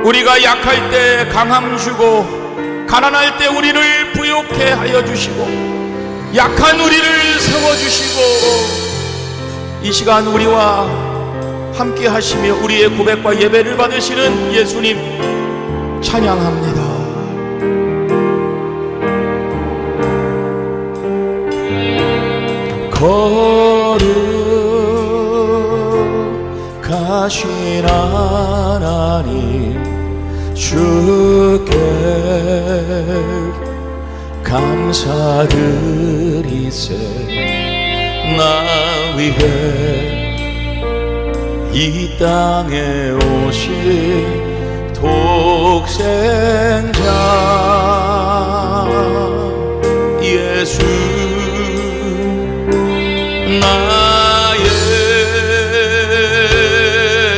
우리가 약할 때 강함 주고 가난할 때 우리를 부욕해 하여 주시고 약한 우리를 세워주시고 이 시간 우리와 함께 하시며 우리의 고백과 예배를 받으시는 예수님 찬양합니다. 거룩하신 하나님 주께 감사드리세. 나 위해 이 땅에 오신 독생자 예수 나의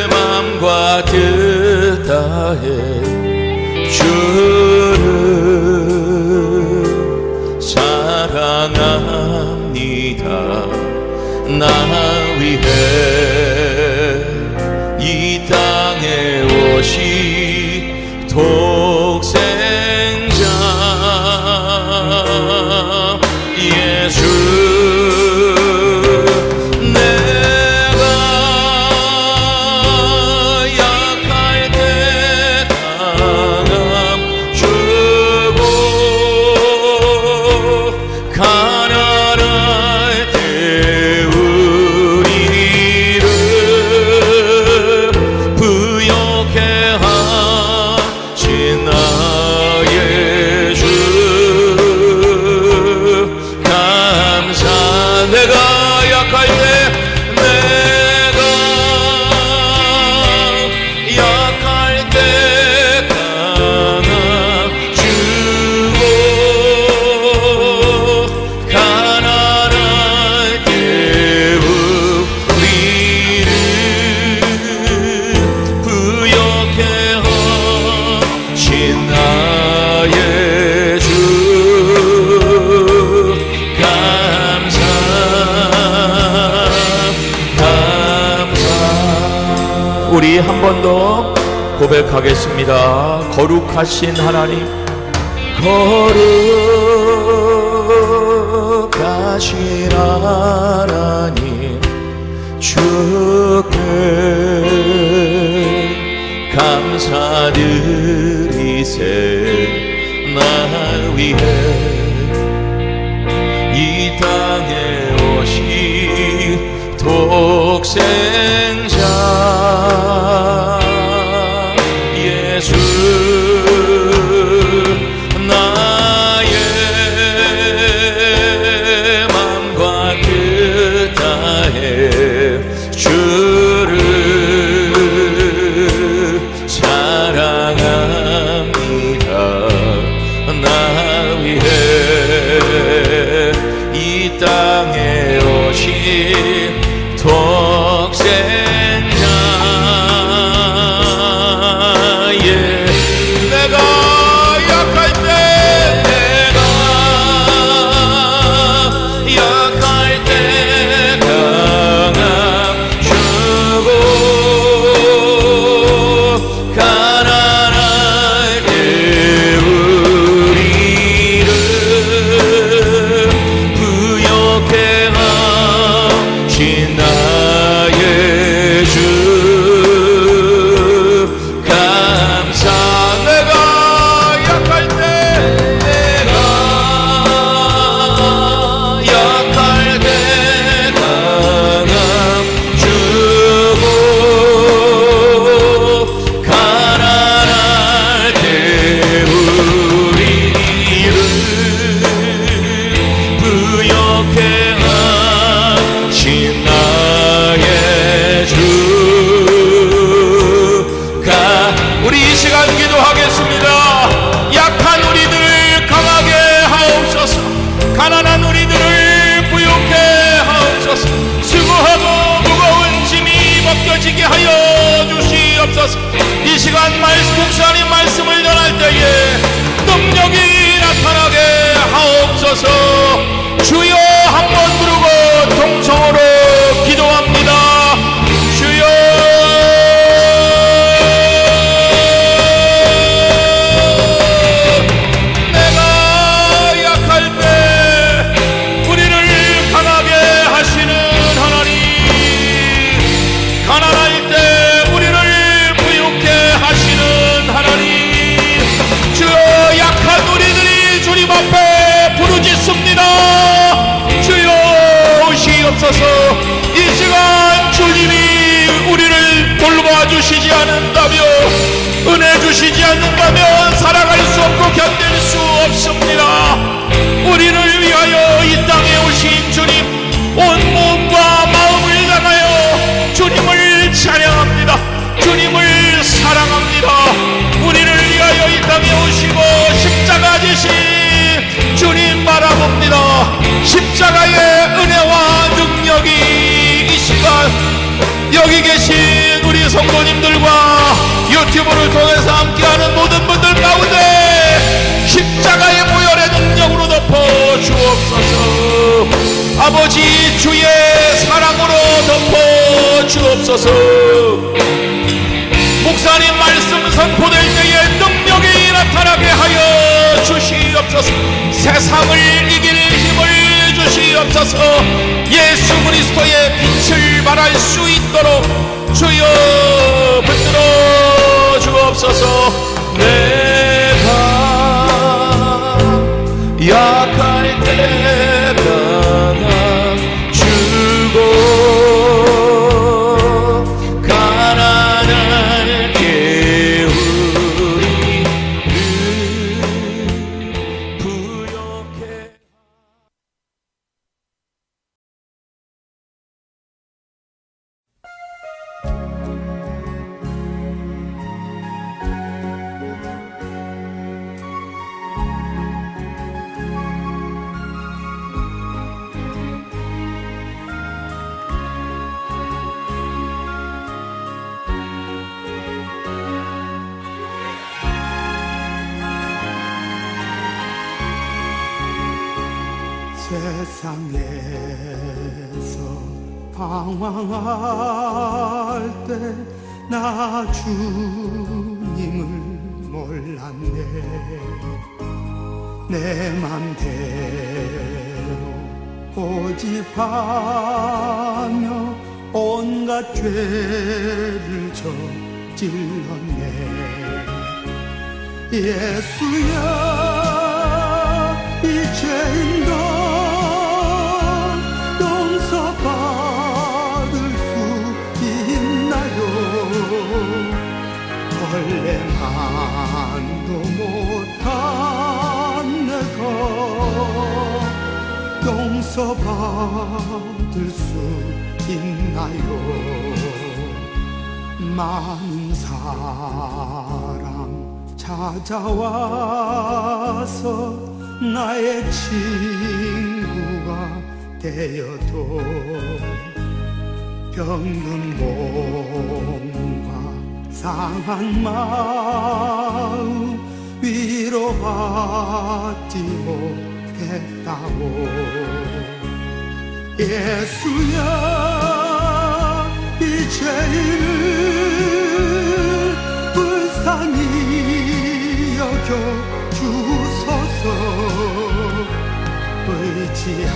맘과 뜻 다해 주를 사랑합니다. 나 위해 이 땅에 오신 독생자 예수 내가 약할 때 강함 주고 가난할 때 우리를 부욕해 하신 나의 주 감사. 내가 약할 때 내가 약할 때 강함 주고 가난할 때 우리를 부욕해 하신 나의 주 감사. 우리 한 번 더 고백하겠습니다. 거룩하신 하나님 거룩하신 하나님 주께 감사드리세. 나 위해 이 땅에 오신 독생자 예수 나의 맘과 뜻 다해 주를 사랑합니다. 나 위해 이 땅에 오신 독생자 예. 내가 약할 때 내가 약할 때 강함 주고 가난할 때 우리를 부욕해 하신 나의 주 감사. 내가 약할 때 내가 약할 때 강함 주고 가난할 때 우리를 부욕해 하신 나의 주 우리 이 시간 기도하겠습니다. 약한 우리들을 강하게 하옵소서. 가난한 우리들을 부욕해 하옵소서. 수고하고 무거운 짐이 벗겨지게 하여 주시옵소서. 이 시간 목사님 말씀을 전할 때에 능력이 나타나게 하옵소서. 주여 한번 부르고 통성으로 기도합니다. 주여 주옵소서. 이 시간 주님이 우리를 돌봐주시지 않는다며, 은혜 주시지 않는다면 살아갈 수 없고 견딜 수 없습니다. 우리를 위하여 이 땅에 오신 주님, 온 몸과 마음을 다하여 주님을 찬양합니다. 주님을 사랑합니다. 우리를 위하여 이 땅에 오시고 십자가 지신 주님 바라봅니다. 십자가의 은혜와 능력이 이 시간 여기 계신 우리 성도님들과 유튜브를 통해서 함께하는 모든 분들 가운데 십자가의 보혈의 능력으로 덮어 주옵소서. 아버지 주의 사랑으로 덮어 주옵소서. 목사님 말씀 선포될 때에 능력이 나타나게 하여 주시옵소서. 세상을 이길 힘을 주시옵소서. 예수 그리스도의 빛을 발할 수 있도록 주여 붙들어 주옵소서. 내가 약할 때마다 주고 가난할 때 우리를 부욕해. 세상에서 방황할 때 나 주님을 몰랐네. 내 맘대로 고집하며 온갖 죄를 저질렀네. 예수야, 이 죄인도 용서받을 수 있나요? 벌레만도 못한 내가 용서받을 수 있나요? 많은 사람 찾아와서 나의 친구가 되어도 병든 몸과 상한 마음 위로받지 못했다고. 예수야, 이 죄를 불쌍히 여겨 주소서. 의지할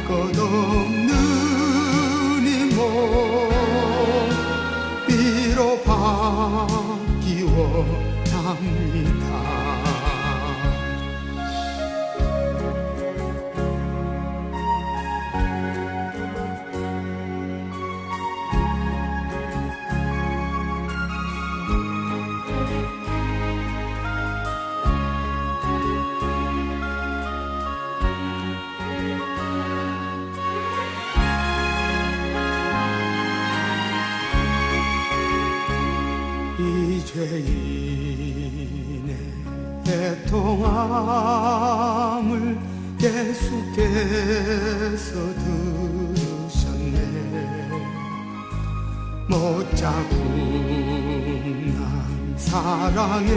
것 없는 이 몸 위로받기 원합니다. 이 죄인의 애통함을 예수께서 들으셨네. 못자국난 사랑의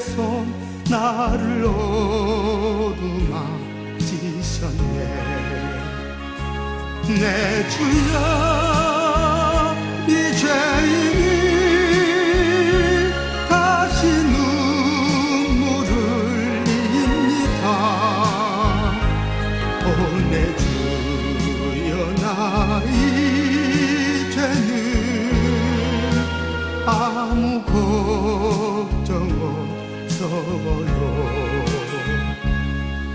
손 나를 어루만지셨네. 내 주여, 이 죄인이 다시 눈물을 흘립니다. 오 내 주여, 나의 죄는 아무 걱정 없어요.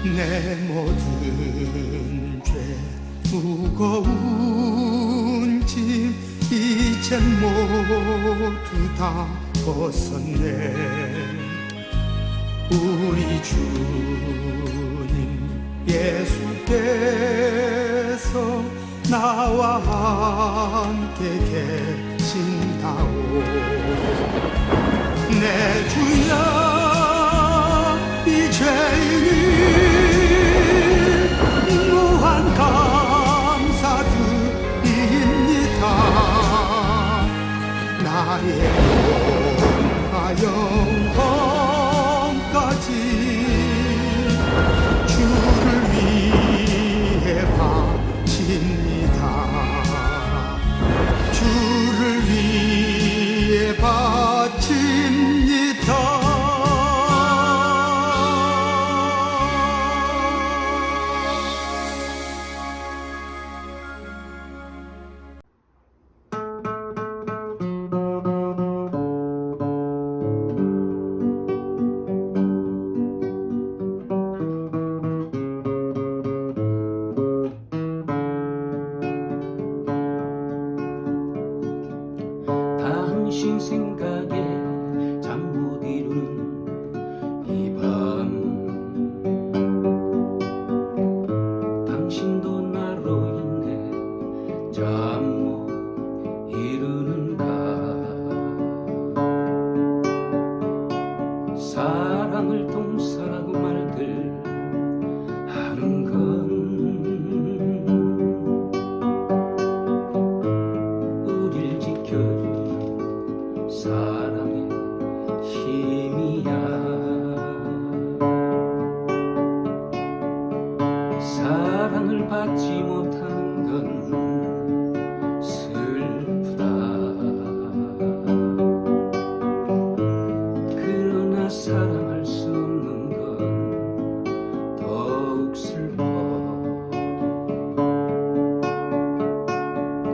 내 모든 죄 무거운 짐 이젠 모두 다 벗었네. 우리 주님 예수께서 나와 함께 계신다오. 내 주여 이 죄인이 무한 감사드립니다. 나의 몸과 영혼까지 주를 위해 바칩니다. 주를 위해 바칩니다. 당신 생각에 잠 못 이루는 이 밤, 당신도 나로 인해 잠 못 이루는가. 사랑을 동사라고 말들 하는 건 우릴 지켜주는 사랑의 힘이야. 사랑을 받지 못하는 건 슬프다. 그러나 사랑할 수 없는 건 더욱 슬퍼.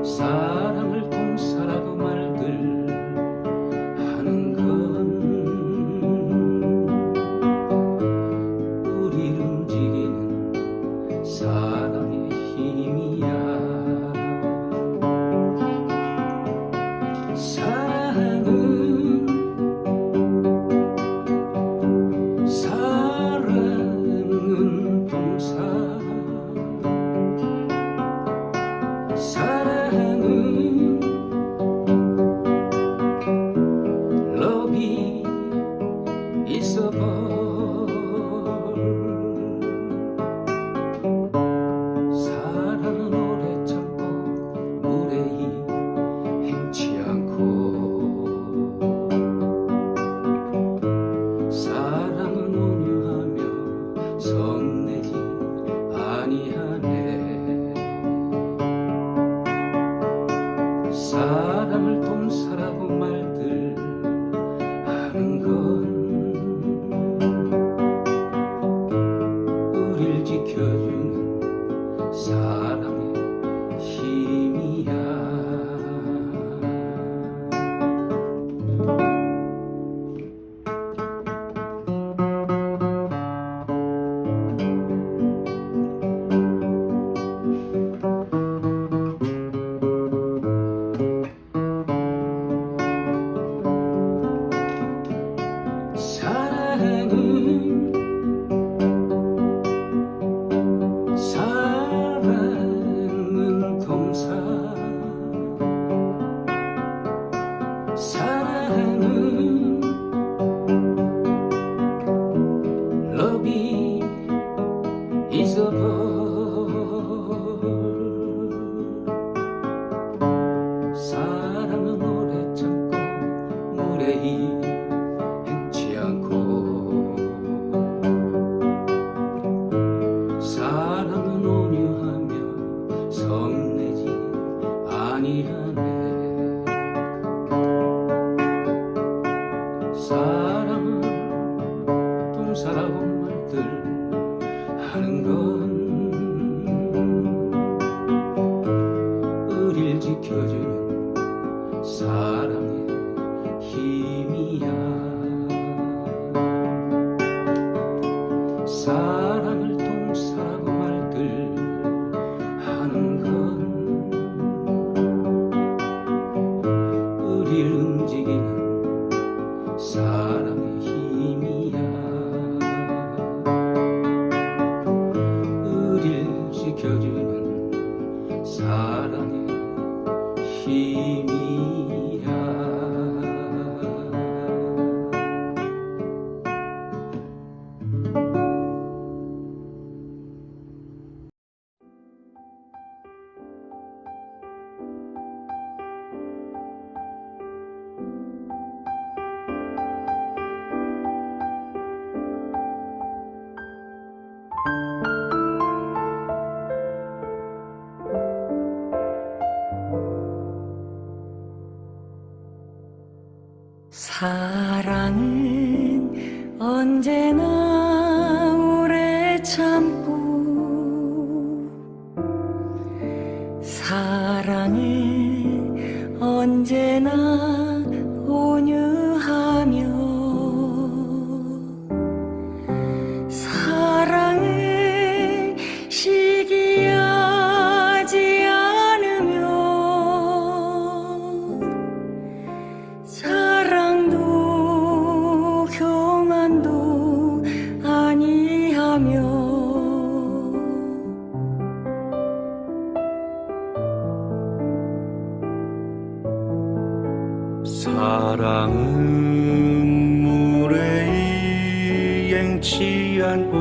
사랑을 동사라고 말들 하는 건 우리를 움직이는 사랑의 힘이야. 사랑은 동사. 사랑은 러비 있어 볼. 사랑은 오래 참고 무례히 행치 않고. 사랑은 온유하며 성내지 아니하네. 사랑을 동사라고 말들 하는 건 우릴 지켜주는 사랑의 힘이야. 사랑은 동사. 사랑은 러비 있어 볼. 사랑은 오래 참고 무례히 행치 않고. 사랑은 온유하며 성내지 아니하네. 사랑은 동사라고 말들 하는 건 우릴 지켜주는 사랑의 힘이야. 사랑을 동사라고 말들 하는 사랑의 힘이야. 우릴 지켜주는 사랑의 힘이야. 사랑은 언제나 오래 참고 사랑은 언제나 온유하며 사랑은 시기하지 않으며 사랑도 교만도 아니하며 사랑은 물에 이행치 않고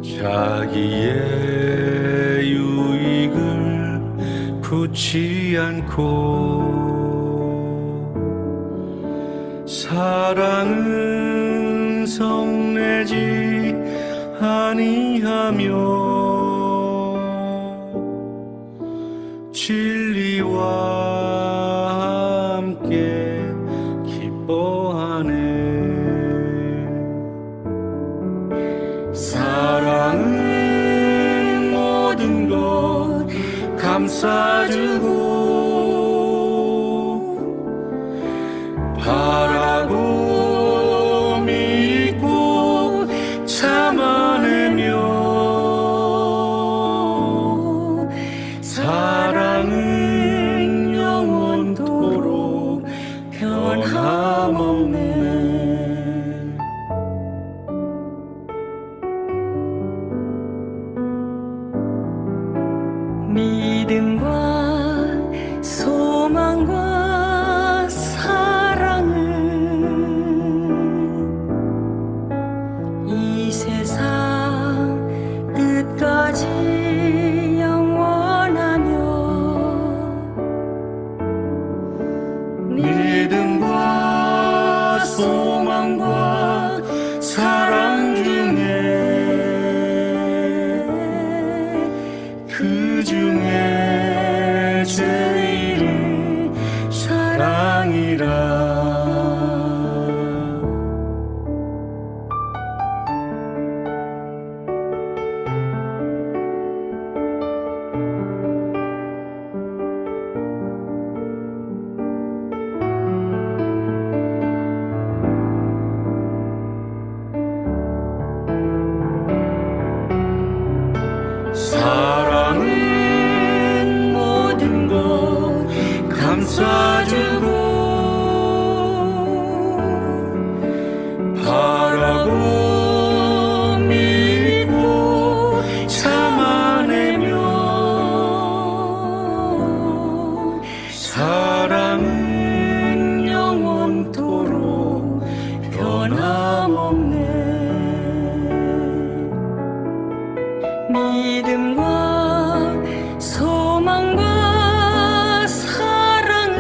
자기의 유익을 굳지 않고 사랑은 성내지 아니하며 진리와 함께 기뻐하네. 사랑은 모든 것 감싸주고 바라고 믿고 참아내며 사랑은 영원토록 변함없네. 믿음과 소망과 사랑은 이 세상 끝까지 영원하며 믿음과 소망과 사랑 중에 그 중에 제일은 사랑이라. 사랑은 모든 것 감싸주고 바라고 믿고 참아내며 사랑은 영원토록 변함없네. 믿음과 소망과 사랑은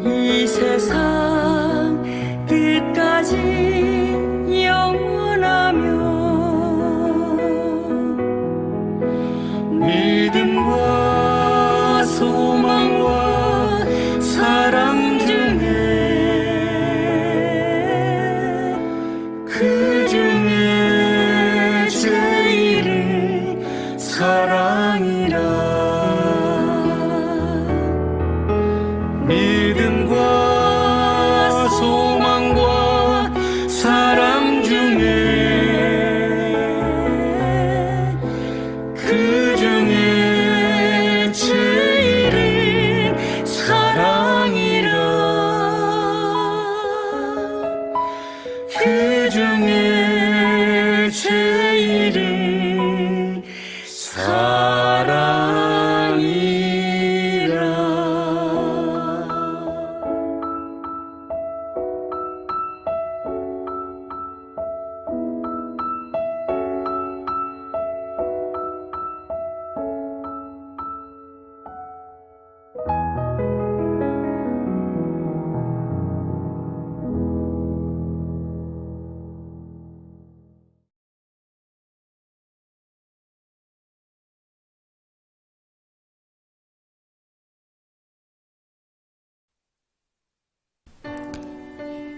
이 세상 끝까지 영원하며 믿음과 소망과 사랑 중에 그 중에 제일은 사랑이라. 믿음과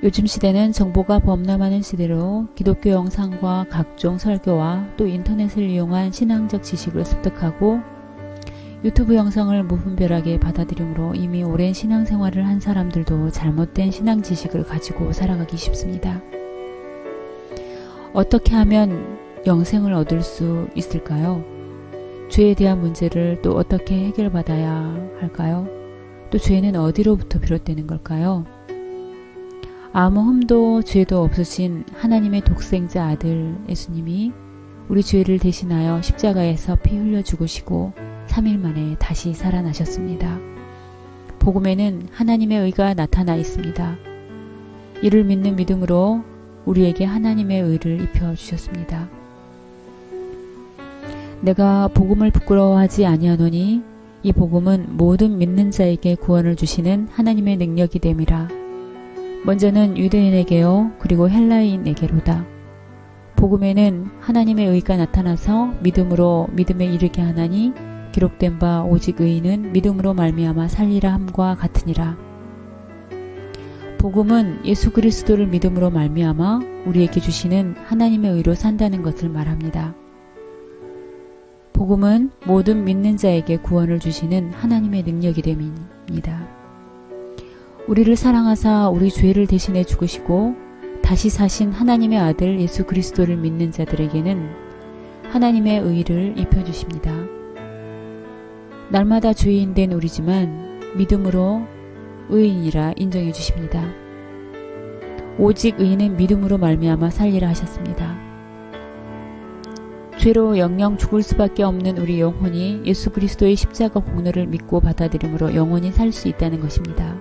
요즘 시대는 정보가 범람하는 시대로 기독교 영상과 각종 설교와 또 인터넷을 이용한 신앙적 지식을 습득하고 유튜브 영상을 무분별하게 받아들이므로 이미 오랜 신앙생활을 한 사람들도 잘못된 신앙 지식을 가지고 살아가기 쉽습니다. 어떻게 하면 영생을 얻을 수 있을까요? 죄에 대한 문제를 또 어떻게 해결받아야 할까요? 또 죄는 어디로부터 비롯되는 걸까요? 아무 흠도 죄도 없으신 하나님의 독생자 아들 예수님이 우리 죄를 대신하여 십자가에서 피 흘려 죽으시고 3일 만에 다시 살아나셨습니다. 복음에는 하나님의 의가 나타나 있습니다. 이를 믿는 믿음으로 우리에게 하나님의 의를 입혀주셨습니다. 내가 복음을 부끄러워하지 아니하노니 이 복음은 모든 믿는 자에게 구원을 주시는 하나님의 능력이 됨이라. 먼저는 유대인에게요 그리고 헬라인에게로다. 복음에는 하나님의 의가 나타나서 믿음으로 믿음에 이르게 하나니 기록된 바 오직 의인은 믿음으로 말미암아 살리라 함과 같으니라. 복음은 예수 그리스도를 믿음으로 말미암아 우리에게 주시는 하나님의 의로 산다는 것을 말합니다. 복음은 모든 믿는 자에게 구원을 주시는 하나님의 능력이 됨입니다. 우리를 사랑하사 우리 죄를 대신해 죽으시고 다시 사신 하나님의 아들 예수 그리스도를 믿는 자들에게는 하나님의 의를 입혀주십니다. 날마다 죄인 된 우리지만 믿음으로 의인이라 인정해 주십니다. 오직 의인은 믿음으로 말미암아 살리라 하셨습니다. 죄로 영영 죽을 수밖에 없는 우리 영혼이 예수 그리스도의 십자가 공로를 믿고 받아들임으로 영원히 살 수 있다는 것입니다.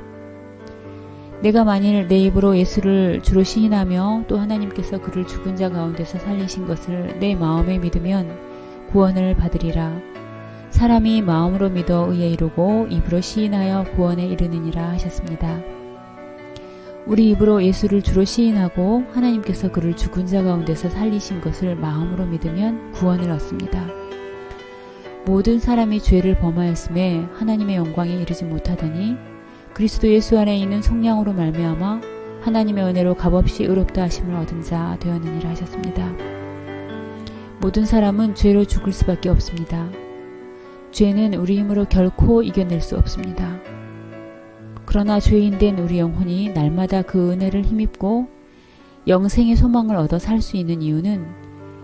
내가 만일 내 입으로 예수를 주로 시인하며 또 하나님께서 그를 죽은 자 가운데서 살리신 것을 내 마음에 믿으면 구원을 받으리라. 사람이 마음으로 믿어 의에 이르고 입으로 시인하여 구원에 이르느니라 하셨습니다. 우리 입으로 예수를 주로 시인하고 하나님께서 그를 죽은 자 가운데서 살리신 것을 마음으로 믿으면 구원을 얻습니다. 모든 사람이 죄를 범하였음에 하나님의 영광에 이르지 못하더니 그리스도 예수 안에 있는 속량으로 말미암아 하나님의 은혜로 값없이 의롭다 하심을 얻은 자 되었느니라 하셨습니다. 모든 사람은 죄로 죽을 수밖에 없습니다. 죄는 우리 힘으로 결코 이겨낼 수 없습니다. 그러나 죄인 된 우리 영혼이 날마다 그 은혜를 힘입고 영생의 소망을 얻어 살 수 있는 이유는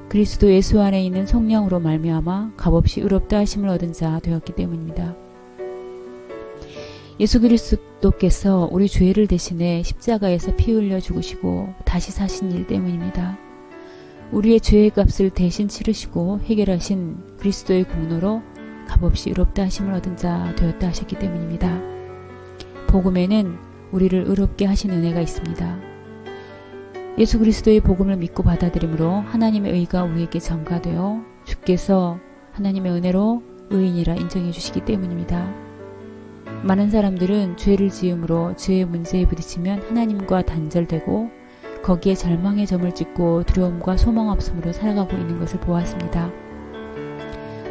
그리스도 예수 안에 있는 성령으로 말미암아 값없이 의롭다 하심을 얻은 자 되었기 때문입니다. 예수 그리스도께서 우리 죄를 대신해 십자가에서 피 흘려 죽으시고 다시 사신 일 때문입니다. 우리의 죄의 값을 대신 치르시고 해결하신 그리스도의 공로로 값없이 의롭다 하심을 얻은 자 되었다 하셨기 때문입니다. 복음에는 우리를 의롭게 하신 은혜가 있습니다. 예수 그리스도의 복음을 믿고 받아들임으로 하나님의 의가 우리에게 전가되어 주께서 하나님의 은혜로 의인이라 인정해 주시기 때문입니다. 많은 사람들은 죄를 지음으로 죄의 문제에 부딪히면 하나님과 단절되고 거기에 절망의 점을 찍고 두려움과 소망 없음으로 살아가고 있는 것을 보았습니다.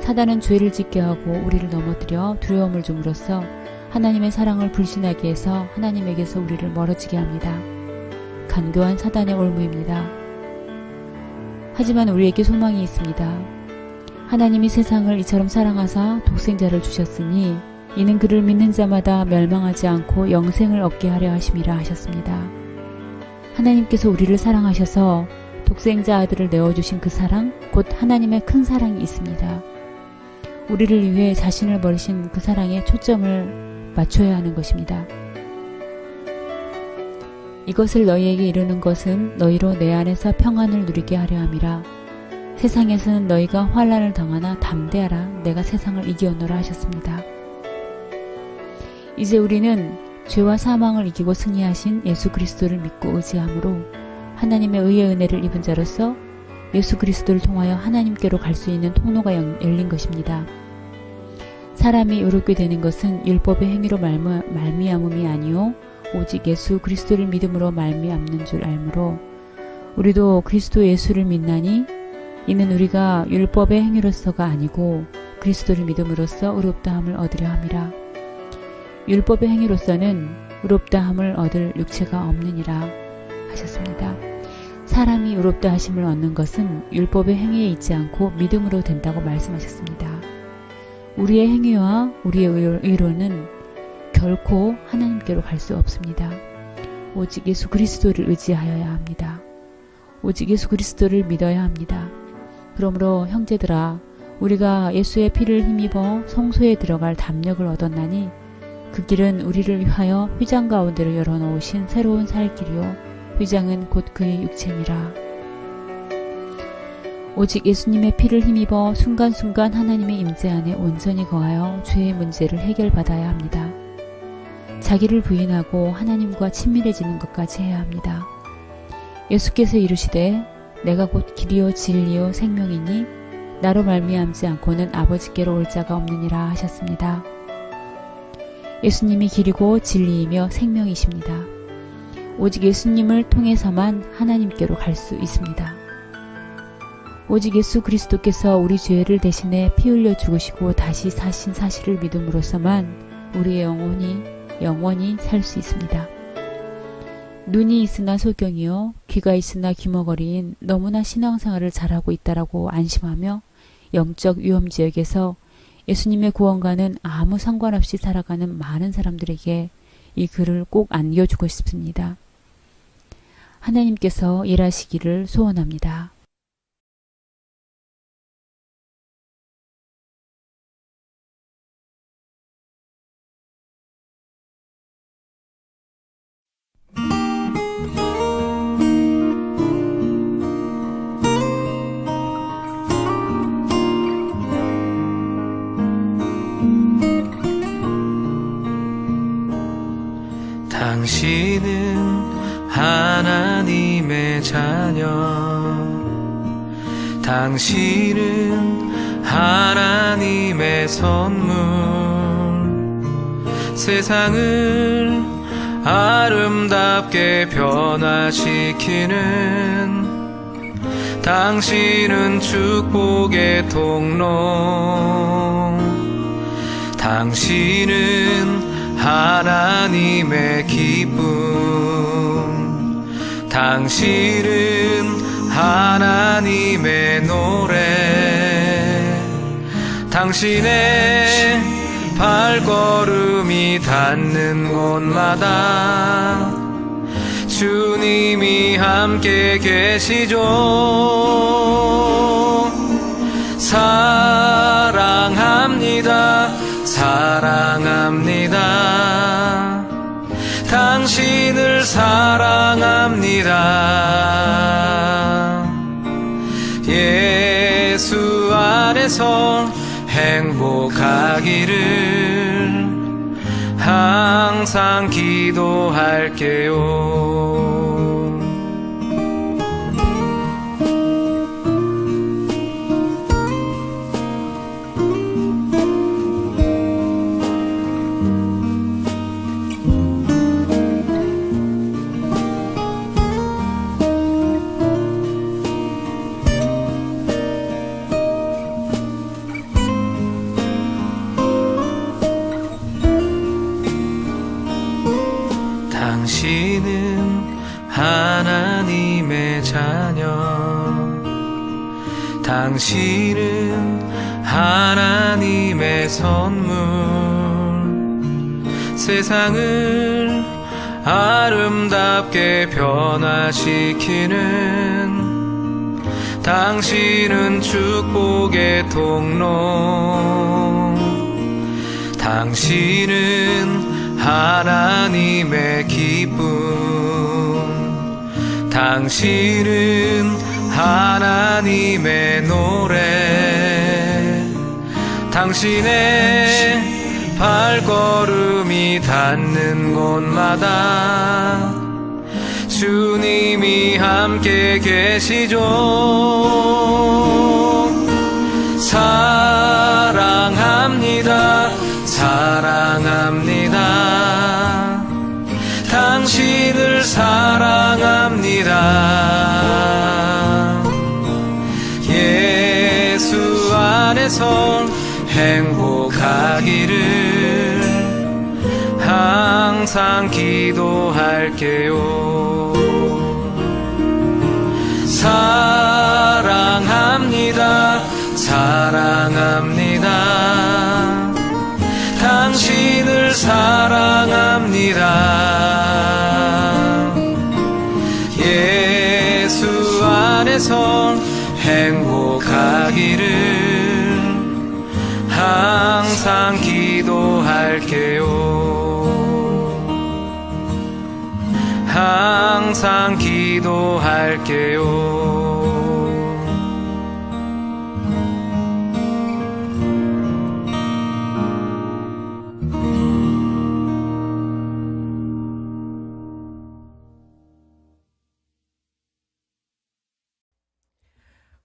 사단은 죄를 짓게 하고 우리를 넘어뜨려 두려움을 줌으로써 하나님의 사랑을 불신하게 해서 하나님에게서 우리를 멀어지게 합니다. 간교한 사단의 올무입니다. 하지만 우리에게 소망이 있습니다. 하나님이 세상을 이처럼 사랑하사 독생자를 주셨으니 이는 그를 믿는 자마다 멸망하지 않고 영생을 얻게 하려 하심이라 하셨습니다. 하나님께서 우리를 사랑하셔서 독생자 아들을 내어주신 그 사랑, 곧 하나님의 큰 사랑이 있습니다. 우리를 위해 자신을 버리신 그 사랑에 초점을 맞춰야 하는 것입니다. 이것을 너희에게 이루는 것은 너희로 내 안에서 평안을 누리게 하려 함이라. 세상에서는 너희가 환난을 당하나 담대하라. 내가 세상을 이기었노라 하셨습니다. 이제 우리는 죄와 사망을 이기고 승리하신 예수 그리스도를 믿고 의지함으로 하나님의 의의 은혜를 입은 자로서 예수 그리스도를 통하여 하나님께로 갈 수 있는 통로가 열린 것입니다. 사람이 의롭게 되는 것은 율법의 행위로 말미암음이 아니요 오직 예수 그리스도를 믿음으로 말미암는 줄 알므로 우리도 그리스도 예수를 믿나니 이는 우리가 율법의 행위로서가 아니고 그리스도를 믿음으로써 의롭다함을 얻으려 함이라. 율법의 행위로서는 의롭다함을 얻을 육체가 없느니라. 하셨습니다. 사람이 의롭다 하심을 얻는 것은 율법의 행위에 있지 않고 믿음으로 된다고 말씀하셨습니다. 우리의 행위와 우리의 의로는 결코 하나님께로 갈 수 없습니다. 오직 예수 그리스도를 의지하여야 합니다. 오직 예수 그리스도를 믿어야 합니다. 그러므로 형제들아, 우리가 예수의 피를 힘입어 성소에 들어갈 담력을 얻었나니 그 길은 우리를 위하여 휘장 가운데로 열어놓으신 새로운 살 길이요 휘장은 곧 그의 육체니라. 오직 예수님의 피를 힘입어 순간순간 하나님의 임재 안에 온전히 거하여 죄의 문제를 해결받아야 합니다. 자기를 부인하고 하나님과 친밀해지는 것까지 해야 합니다. 예수께서 이르시되 내가 곧 길이요 진리요 생명이니 나로 말미암지 않고는 아버지께로 올 자가 없느니라 하셨습니다. 예수님이 길이고 진리이며 생명이십니다. 오직 예수님을 통해서만 하나님께로 갈 수 있습니다. 오직 예수 그리스도께서 우리 죄를 대신해 피 흘려 죽으시고 다시 사신 사실을 믿음으로써만 우리의 영원히 살 수 있습니다. 눈이 있으나 소경이요 귀가 있으나 귀머거리인 너무나 신앙생활을 잘하고 있다라고 안심하며 영적 위험지역에서 예수님의 구원과는 아무 상관없이 살아가는 많은 사람들에게 이 글을 꼭 안겨주고 싶습니다. 하나님께서 일하시기를 소원합니다. 당신은 하나님의 자녀, 당신은 하나님의 선물, 세상을 아름답게 변화시키는 당신은 축복의 통로, 당신은 하나님의 기쁨, 당신은 하나님의 노래, 당신의 발걸음이 닿는 곳마다 주님이 함께 계시죠. 사랑합니다. 사랑합니다. 당신을 사랑합니다. 예수 안에서 행복하기를 항상 기도할게요. 당신은 하나님의 자녀, 당신은 하나님의 선물, 세상을 아름답게 변화시키는 당신은 축복의 통로, 당신은 하나님의 기쁨, 당신은 하나님의 노래, 당신의 발걸음이 닿는 곳마다 주님이 함께 계시죠. 사랑합니다. 사랑합니다. 당신을 사랑합니다. 예수 안에서 행복하기를 항상 기도할게요. 사랑합니다. 사랑합니다. 당신을 사랑합니다. 예수 안에서 행복하기를 항상 기도할게요. 항상 기도할게요.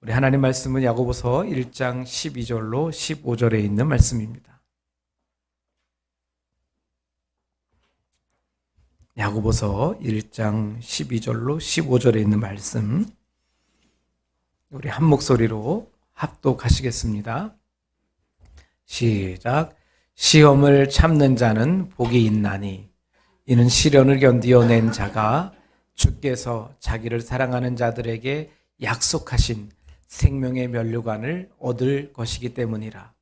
우리 하나님 말씀은 야고보서 1장 12절로 15절에 있는 말씀입니다. 야고보서 1장 12절로 15절에 있는 말씀, 우리 한 목소리로 합독하시겠습니다. 시작. 시험을 참는 자는 복이 있나니 이는 시련을 견디어낸 자가 주께서 자기를 사랑하는 자들에게 약속하신 생명의 면류관을 얻을 것이기 때문이라.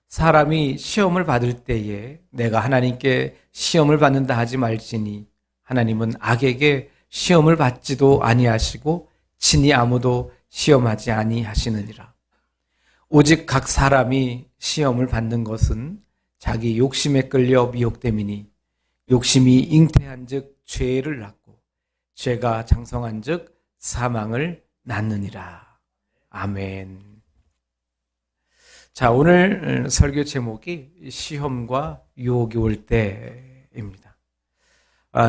사람이 시험을 받을 때에 내가 하나님께 시험을 받는다 하지 말지니 하나님은 악에게 시험을 받지도 아니하시고 친히 아무도 시험하지 아니하시느니라. 오직 각 사람이 시험을 받는 것은 자기 욕심에 끌려 미혹됨이니 욕심이 잉태한즉 죄를 낳고 죄가 장성한즉 사망을 낳느니라. 아멘. 자, 오늘 설교 제목이 시험과 유혹이 올 때입니다.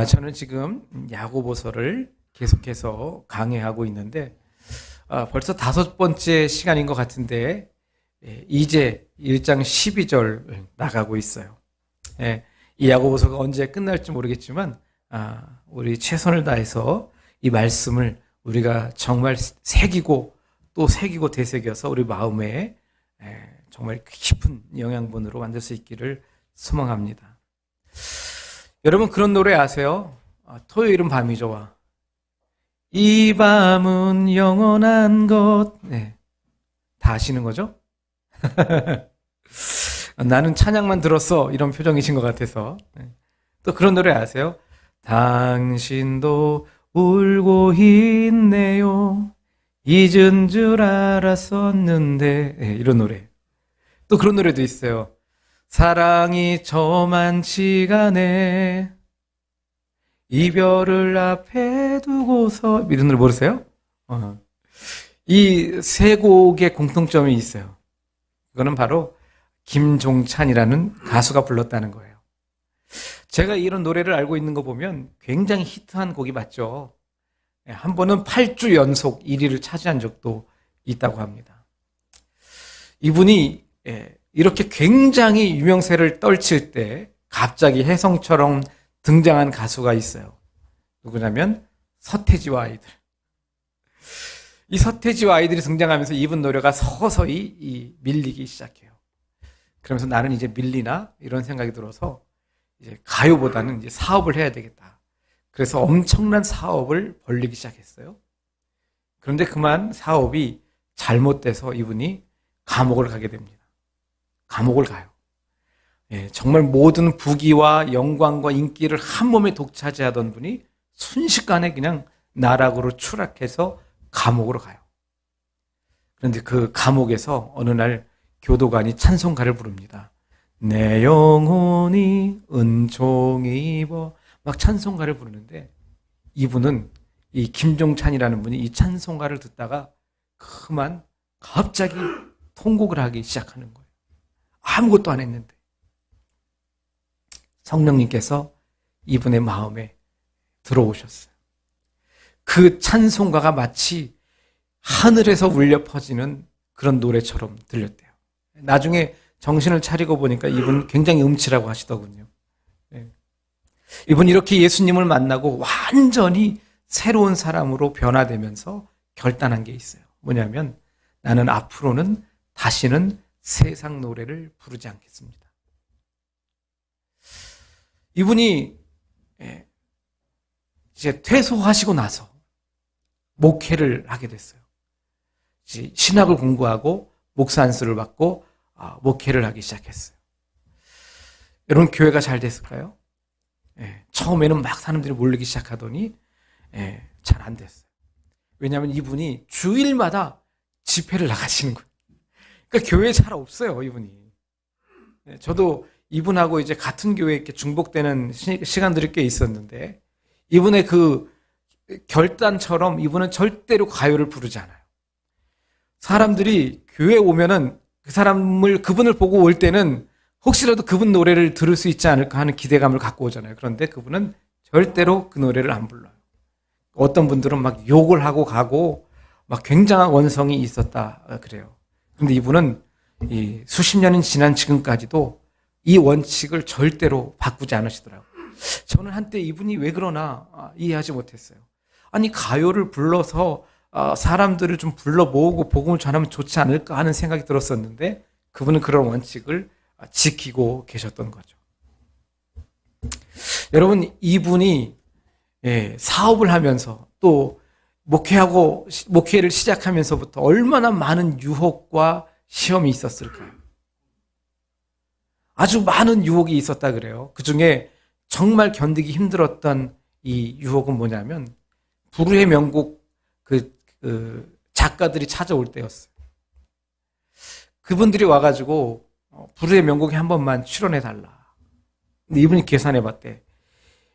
저는 지금 야고보서를 계속해서 강해하고 있는데 벌써 5번째 시간인 것 같은데 이제 1장 12절 나가고 있어요. 이 야고보서가 언제 끝날지 모르겠지만 우리 최선을 다해서 이 말씀을 우리가 정말 새기고 또 새기고 되새겨서 우리 마음에 정말 깊은 영양분으로 만들 수 있기를 소망합니다. 여러분 그런 노래 아세요? 토요일은 밤이 좋아. 이 밤은 영원한 것. 다 아시는 거죠? 나는 찬양만 들었어. 이런 표정이신 것 같아서. 또 그런 노래 아세요? 당신도 울고 있네요. 잊은 줄 알았었는데. 이런 노래. 또 그런 노래도 있어요. 사랑이 저만치가 네 이별을 앞에 두고서. 이런 노래 모르세요? 이 세 곡의 공통점이 있어요. 그거는 바로 김종찬이라는 가수가 불렀다는 거예요. 제가 이런 노래를 알고 있는 거 보면 굉장히 히트한 곡이 맞죠. 한 번은 8주 연속 1위를 차지한 적도 있다고 합니다. 이분이 이렇게 굉장히 유명세를 떨칠 때 갑자기 혜성처럼 등장한 가수가 있어요. 누구냐면 서태지와 아이들. 이 서태지와 아이들이 등장하면서 이분 노래가 서서히 밀리기 시작해요. 그러면서 나는 이제 밀리나 이런 생각이 들어서 이제 가요보다는 이제 사업을 해야 되겠다. 그래서 엄청난 사업을 벌리기 시작했어요. 그런데 그만 사업이 잘못돼서 이분이 감옥을 가게 됩니다. 감옥을 가요. 정말 모든 부귀와 영광과 인기를 한 몸에 독차지하던 분이 순식간에 그냥 나락으로 추락해서 감옥으로 가요. 그런데 그 감옥에서 어느 날 교도관이 찬송가를 부릅니다. 내 영혼이 은총이 입어. 막 찬송가를 부르는데 이분은 이 김종찬이라는 분이 이 찬송가를 듣다가 그만 갑자기 통곡을 하기 시작하는 거예요. 아무것도 안 했는데 성령님께서 이분의 마음에 들어오셨어요. 그 찬송가가 마치 하늘에서 울려 퍼지는 그런 노래처럼 들렸대요. 나중에 정신을 차리고 보니까 이분 굉장히 음치라고 하시더군요. 이분 이렇게 예수님을 만나고 완전히 새로운 사람으로 변화되면서 결단한 게 있어요. 뭐냐면 나는 앞으로는 다시는 세상 노래를 부르지 않겠습니다. 이분이 이제 퇴소하시고 나서 목회를 하게 됐어요. 신학을 공부하고 목사 안수를 받고 목회를 하기 시작했어요. 여러분, 교회가 잘 됐을까요? 처음에는 막 사람들이 몰리기 시작하더니 잘 안 됐어요. 왜냐하면 이분이 주일마다 집회를 나가시는 거예요. 그러니까 교회에 잘 없어요, 이분이. 저도 이분하고 이제 같은 교회에 이렇게 중복되는 시간들이 꽤 있었는데, 이분의 그 결단처럼 이분은 절대로 가요를 부르지 않아요. 사람들이 교회에 오면은 그분을 보고 올 때는 혹시라도 그분 노래를 들을 수 있지 않을까 하는 기대감을 갖고 오잖아요. 그런데 그분은 절대로 그 노래를 안 불러요. 어떤 분들은 막 욕을 하고 가고 막 굉장한 원성이 있었다 그래요. 그런데 이분은 이 수십 년이 지난 지금까지도 이 원칙을 절대로 바꾸지 않으시더라고요. 저는 한때 이분이 왜 그러나 이해하지 못했어요. 아니, 가요를 불러서 사람들을 좀 불러 모으고 복음을 전하면 좋지 않을까 하는 생각이 들었었는데, 그분은 그런 원칙을 지키고 계셨던 거죠. 여러분, 이분이 사업을 하면서 또 목회를 시작하면서부터 얼마나 많은 유혹과 시험이 있었을까요? 아주 많은 유혹이 있었다 그래요. 그 중에 정말 견디기 힘들었던 이 유혹은 뭐냐면, 불후의 명곡 작가들이 찾아올 때였어요. 그분들이 와가지고 불후의 명곡에 한 번만 출연해달라. 근데 이분이 계산해봤대.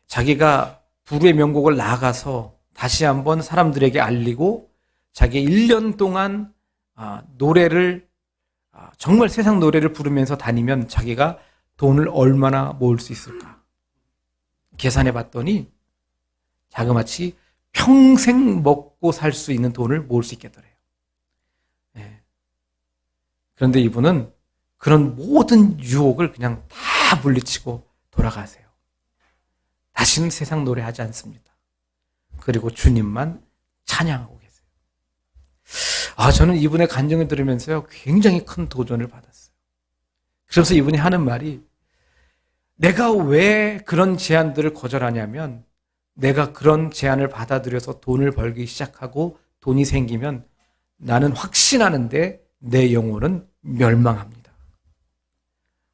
자기가 불후의 명곡을 나가서 다시 한번 사람들에게 알리고 자기 1년 동안 노래를 정말 세상 노래를 부르면서 다니면 자기가 돈을 얼마나 모을 수 있을까? 계산해봤더니 자그마치 평생 먹고 살 수 있는 돈을 모을 수 있겠더래요. 그런데 이분은 그런 모든 유혹을 그냥 다 물리치고 돌아가세요. 다시는 세상 노래하지 않습니다. 그리고 주님만 찬양하고 계세요. 저는 이분의 간증을 들으면서요, 굉장히 큰 도전을 받았어요. 그래서 이분이 하는 말이, 내가 왜 그런 제안들을 거절하냐면, 내가 그런 제안을 받아들여서 돈을 벌기 시작하고 돈이 생기면 나는 확신하는데 내 영혼은 멸망합니다.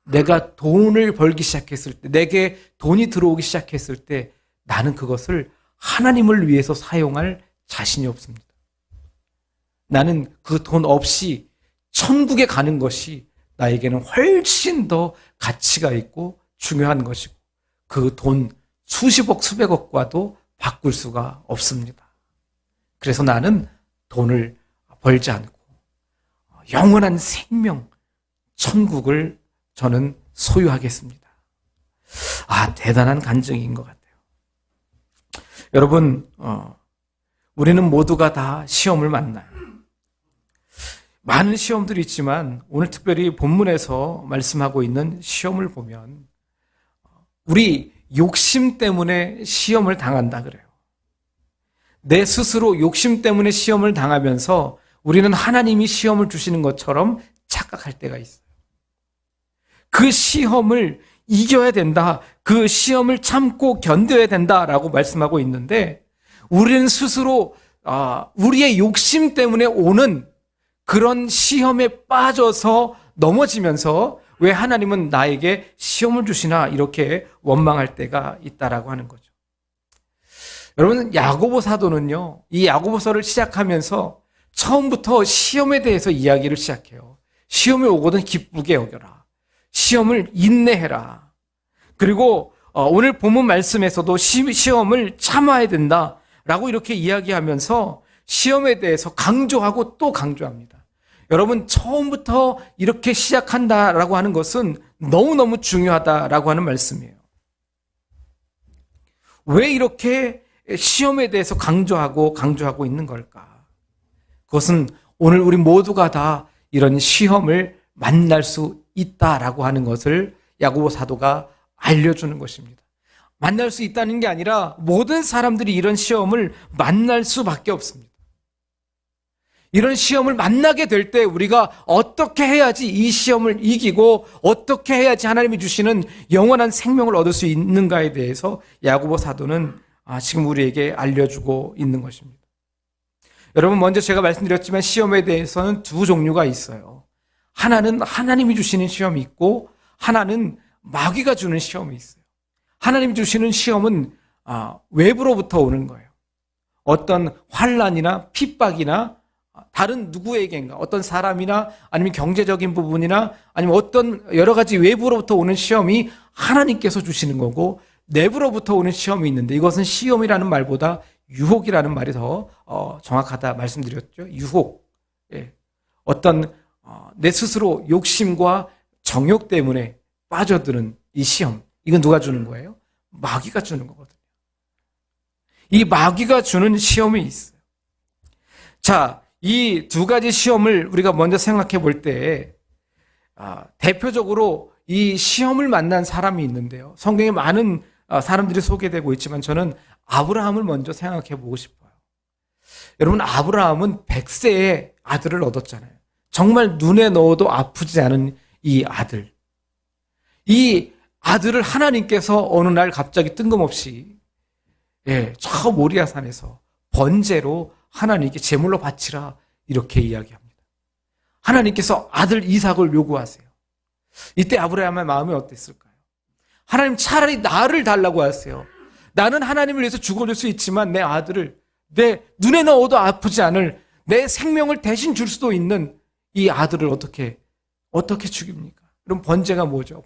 내가 돈을 벌기 시작했을 때, 내게 돈이 들어오기 시작했을 때 나는 그것을 하나님을 위해서 사용할 자신이 없습니다. 나는 그 돈 없이 천국에 가는 것이 나에게는 훨씬 더 가치가 있고 중요한 것이고, 그 돈 수십억 수백억과도 바꿀 수가 없습니다. 그래서 나는 돈을 벌지 않고 영원한 생명, 천국을 저는 소유하겠습니다. 대단한 간증인 것 같아요. 여러분, 우리는 모두가 다 시험을 만나요. 많은 시험들이 있지만 오늘 특별히 본문에서 말씀하고 있는 시험을 보면 우리 욕심 때문에 시험을 당한다 그래요. 내 스스로 욕심 때문에 시험을 당하면서 우리는 하나님이 시험을 주시는 것처럼 착각할 때가 있어요. 그 시험을 이겨야 된다. 그 시험을 참고 견뎌야 된다라고 말씀하고 있는데, 우리는 스스로 우리의 욕심 때문에 오는 그런 시험에 빠져서 넘어지면서 왜 하나님은 나에게 시험을 주시나 이렇게 원망할 때가 있다라고 하는 거죠. 여러분, 야고보 사도는요, 이 야고보서를 시작하면서 처음부터 시험에 대해서 이야기를 시작해요. 시험이 오거든 기쁘게 여겨라. 시험을 인내해라. 그리고 오늘 본문 말씀에서도 시험을 참아야 된다라고 이렇게 이야기하면서 시험에 대해서 강조하고 또 강조합니다. 여러분, 처음부터 이렇게 시작한다라고 하는 것은 너무너무 중요하다라고 하는 말씀이에요. 왜 이렇게 시험에 대해서 강조하고 있는 걸까? 그것은 오늘 우리 모두가 다 이런 시험을 만날 수 있다라고 하는 것을 야고보 사도가 알려주는 것입니다. 만날 수 있다는 게 아니라 모든 사람들이 이런 시험을 만날 수밖에 없습니다. 이런 시험을 만나게 될 때 우리가 어떻게 해야지 이 시험을 이기고 어떻게 해야지 하나님이 주시는 영원한 생명을 얻을 수 있는가에 대해서 야고보 사도는 지금 우리에게 알려주고 있는 것입니다. 여러분, 먼저 제가 말씀드렸지만 시험에 대해서는 두 종류가 있어요. 하나는 하나님이 주시는 시험이 있고 하나는 마귀가 주는 시험이 있어요. 하나님이 주시는 시험은 외부로부터 오는 거예요. 어떤 환난이나 핍박이나 다른 누구에게인가, 어떤 사람이나 아니면 경제적인 부분이나 아니면 어떤 여러 가지 외부로부터 오는 시험이 하나님께서 주시는 거고, 내부로부터 오는 시험이 있는데 이것은 시험이라는 말보다 유혹이라는 말이 더 정확하다 말씀드렸죠. 유혹. 예. 어떤 내 스스로 욕심과 정욕 때문에 빠져드는 이 시험. 이건 누가 주는 거예요? 마귀가 주는 거거든요. 이 마귀가 주는 시험이 있어요. 자, 이 두 가지 시험을 우리가 먼저 생각해 볼 때 대표적으로 이 시험을 만난 사람이 있는데요. 성경에 많은 사람들이 소개되고 있지만 저는 아브라함을 먼저 생각해 보고 싶어요. 여러분, 아브라함은 100세의 아들을 얻었잖아요. 정말 눈에 넣어도 아프지 않은 이 아들. 이 아들을 하나님께서 어느 날 갑자기 뜬금없이 저 모리아산에서 번제로 하나님께 제물로 바치라 이렇게 이야기합니다. 하나님께서 아들 이삭을 요구하세요. 이때 아브라함의 마음이 어땠을까요? 하나님, 차라리 나를 달라고 하세요. 나는 하나님을 위해서 죽어줄 수 있지만 내 아들을, 내 눈에 넣어도 아프지 않을 내 생명을 대신 줄 수도 있는 이 아들을 어떻게 죽입니까? 그럼 번제가 뭐죠?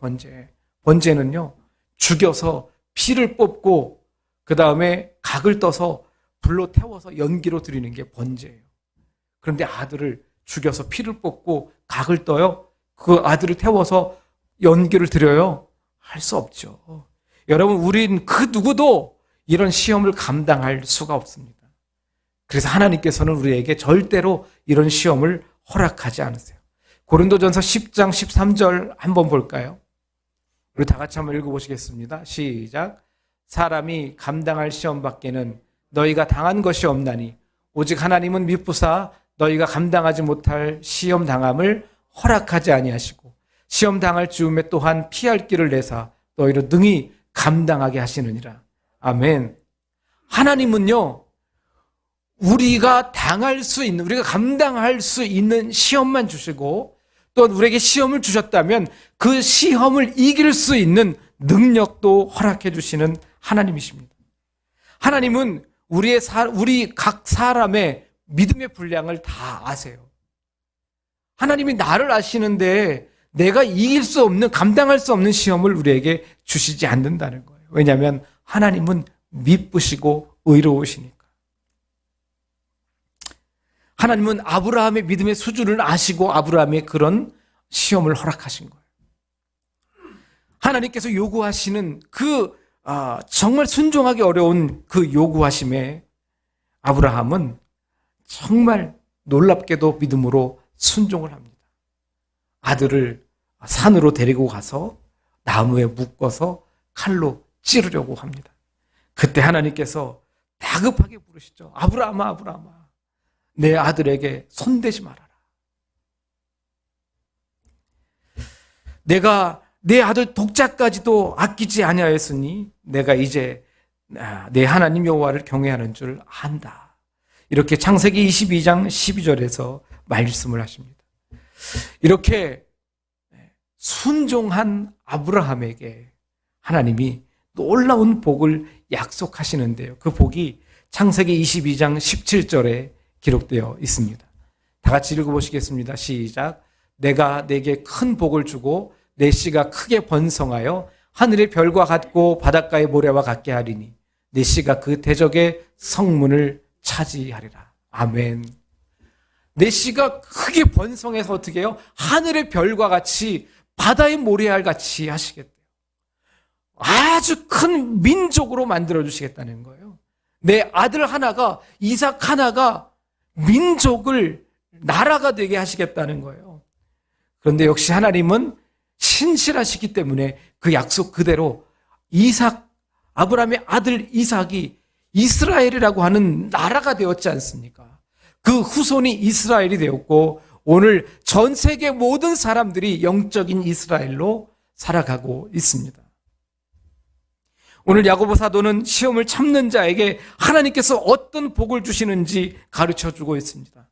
번제는요, 죽여서 피를 뽑고 그 다음에 각을 떠서 불로 태워서 연기로 드리는 게 번제예요. 그런데 아들을 죽여서 피를 뽑고 각을 떠요? 그 아들을 태워서 연기를 드려요? 할 수 없죠. 여러분, 우린 그 누구도 이런 시험을 감당할 수가 없습니다. 그래서 하나님께서는 우리에게 절대로 이런 시험을 허락하지 않으세요. 고린도전서 10장 13절 한번 볼까요? 우리 다 같이 한번 읽어보시겠습니다. 시작. 사람이 감당할 시험 밖에는 너희가 당한 것이 없나니 오직 하나님은 미쁘사 너희가 감당하지 못할 시험 당함을 허락하지 아니하시고 시험 당할 즈음에 또한 피할 길을 내사 너희를 능히 감당하게 하시느니라. 아멘. 하나님은요, 우리가 당할 수 있는, 우리가 감당할 수 있는 시험만 주시고 또 우리에게 시험을 주셨다면 그 시험을 이길 수 있는 능력도 허락해 주시는 하나님이십니다. 하나님은 우리 각 사람의 믿음의 분량을 다 아세요. 하나님이 나를 아시는데 내가 이길 수 없는, 감당할 수 없는 시험을 우리에게 주시지 않는다는 거예요. 왜냐하면 하나님은 미쁘시고 의로우시니까. 하나님은 아브라함의 믿음의 수준을 아시고 아브라함의 그런 시험을 허락하신 거예요. 하나님께서 요구하시는 그 정말 순종하기 어려운 그 요구하심에 아브라함은 정말 놀랍게도 믿음으로 순종을 합니다. 아들을 산으로 데리고 가서 나무에 묶어서 칼로 찌르려고 합니다. 그때 하나님께서 다급하게 부르시죠. 아브라함아, 아브라함아, 내 아들에게 손대지 말아라. 내가 내 아들 독자까지도 아끼지 아니하였으니 내가 이제 내 하나님 여호와를 경외하는 줄 안다. 이렇게 창세기 22장 12절에서 말씀을 하십니다. 이렇게 순종한 아브라함에게 하나님이 놀라운 복을 약속하시는데요. 그 복이 창세기 22장 17절에 기록되어 있습니다. 다 같이 읽어보시겠습니다. 시작. 내가 내게 큰 복을 주고 내 씨가 크게 번성하여 하늘의 별과 같고 바닷가의 모래와 같게 하리니 내 씨가 그 대적의 성문을 차지하리라. 아멘. 내 씨가 크게 번성해서 어떻게 해요? 하늘의 별과 같이 바다의 모래알 같이 하시겠대요. 아주 큰 민족으로 만들어주시겠다는 거예요. 내 아들 하나가, 이삭 하나가 민족을, 나라가 되게 하시겠다는 거예요. 그런데 역시 하나님은 신실하시기 때문에 그 약속 그대로 아브라함의 아들 이삭이 이스라엘이라고 하는 나라가 되었지 않습니까? 그 후손이 이스라엘이 되었고 오늘 전 세계 모든 사람들이 영적인 이스라엘로 살아가고 있습니다. 오늘 야고보 사도는 시험을 참는 자에게 하나님께서 어떤 복을 주시는지 가르쳐주고 있습니다.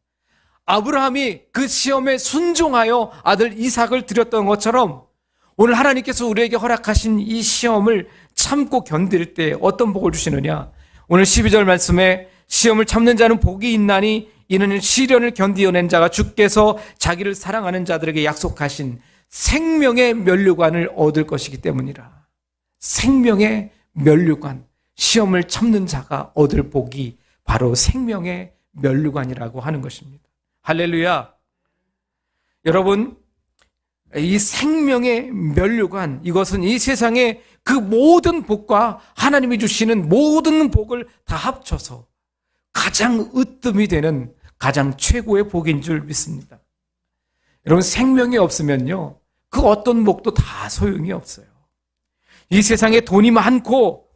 아브라함이 그 시험에 순종하여 아들 이삭을 드렸던 것처럼 오늘 하나님께서 우리에게 허락하신 이 시험을 참고 견딜 때 어떤 복을 주시느냐. 오늘 12절 말씀에 시험을 참는 자는 복이 있나니 이는 시련을 견디어낸 자가 주께서 자기를 사랑하는 자들에게 약속하신 생명의 면류관을 얻을 것이기 때문이라. 생명의 면류관, 시험을 참는 자가 얻을 복이 바로 생명의 면류관이라고 하는 것입니다. 할렐루야. 여러분, 이 생명의 면류관, 이것은 이 세상의 그 모든 복과 하나님이 주시는 모든 복을 다 합쳐서 가장 으뜸이 되는 가장 최고의 복인 줄 믿습니다. 여러분, 생명이 없으면요, 그 어떤 복도 다 소용이 없어요. 이 세상에 돈이 많고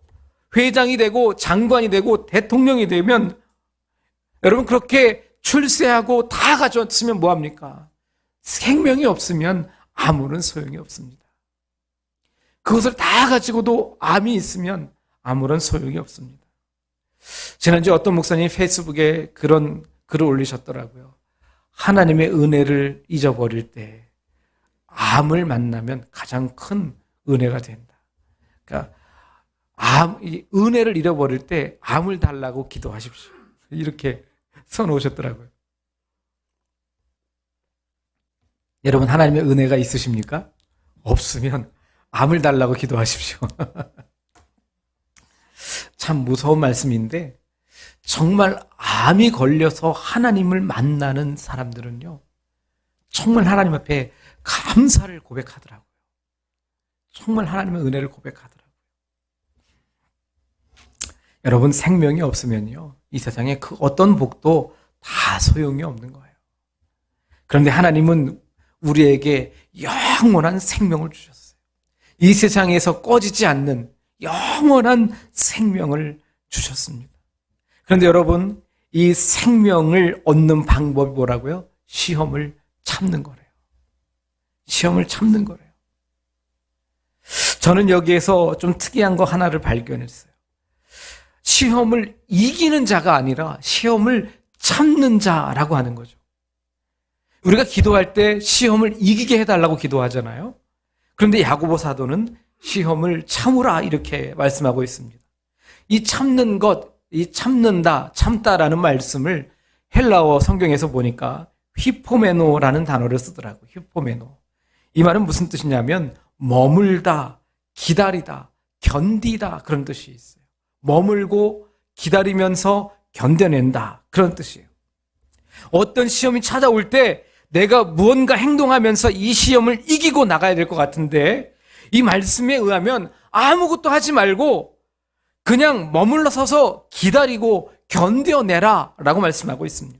회장이 되고 장관이 되고 대통령이 되면 여러분 그렇게 출세하고 다 가졌으면 뭐합니까? 생명이 없으면 아무런 소용이 없습니다. 그것을 다 가지고도 암이 있으면 아무런 소용이 없습니다. 지난주에 어떤 목사님이 페이스북에 그런 글을 올리셨더라고요. 하나님의 은혜를 잊어버릴 때 암을 만나면 가장 큰 은혜가 된다. 그러니까 이 은혜를 잃어버릴 때 암을 달라고 기도하십시오. 이렇게 써놓으셨더라고요. 여러분, 하나님의 은혜가 있으십니까? 없으면 암을 달라고 기도하십시오. 참 무서운 말씀인데 정말 암이 걸려서 하나님을 만나는 사람들은요, 정말 하나님 앞에 감사를 고백하더라고요. 정말 하나님의 은혜를 고백하더라고요. 여러분, 생명이 없으면요, 이 세상에 그 어떤 복도 다 소용이 없는 거예요. 그런데 하나님은 우리에게 영원한 생명을 주셨어요. 이 세상에서 꺼지지 않는 영원한 생명을 주셨습니다. 그런데 여러분, 이 생명을 얻는 방법이 뭐라고요? 시험을 참는 거래요. 시험을 참는 거래요. 저는 여기에서 좀 특이한 거 하나를 발견했어요. 시험을 이기는 자가 아니라 시험을 참는 자라고 하는 거죠. 우리가 기도할 때 시험을 이기게 해달라고 기도하잖아요. 그런데 야고보 사도는 시험을 참으라 이렇게 말씀하고 있습니다. 이 참는 것, 이 참는다, 참다라는 말씀을 헬라어 성경에서 보니까 휘포메노라는 단어를 쓰더라고요. 휘포메노. 이 말은 무슨 뜻이냐면 머물다, 기다리다, 견디다 그런 뜻이 있어요. 머물고 기다리면서 견뎌낸다 그런 뜻이에요. 어떤 시험이 찾아올 때 내가 무언가 행동하면서 이 시험을 이기고 나가야 될 것 같은데 이 말씀에 의하면 아무것도 하지 말고 그냥 머물러 서서 기다리고 견뎌내라 라고 말씀하고 있습니다.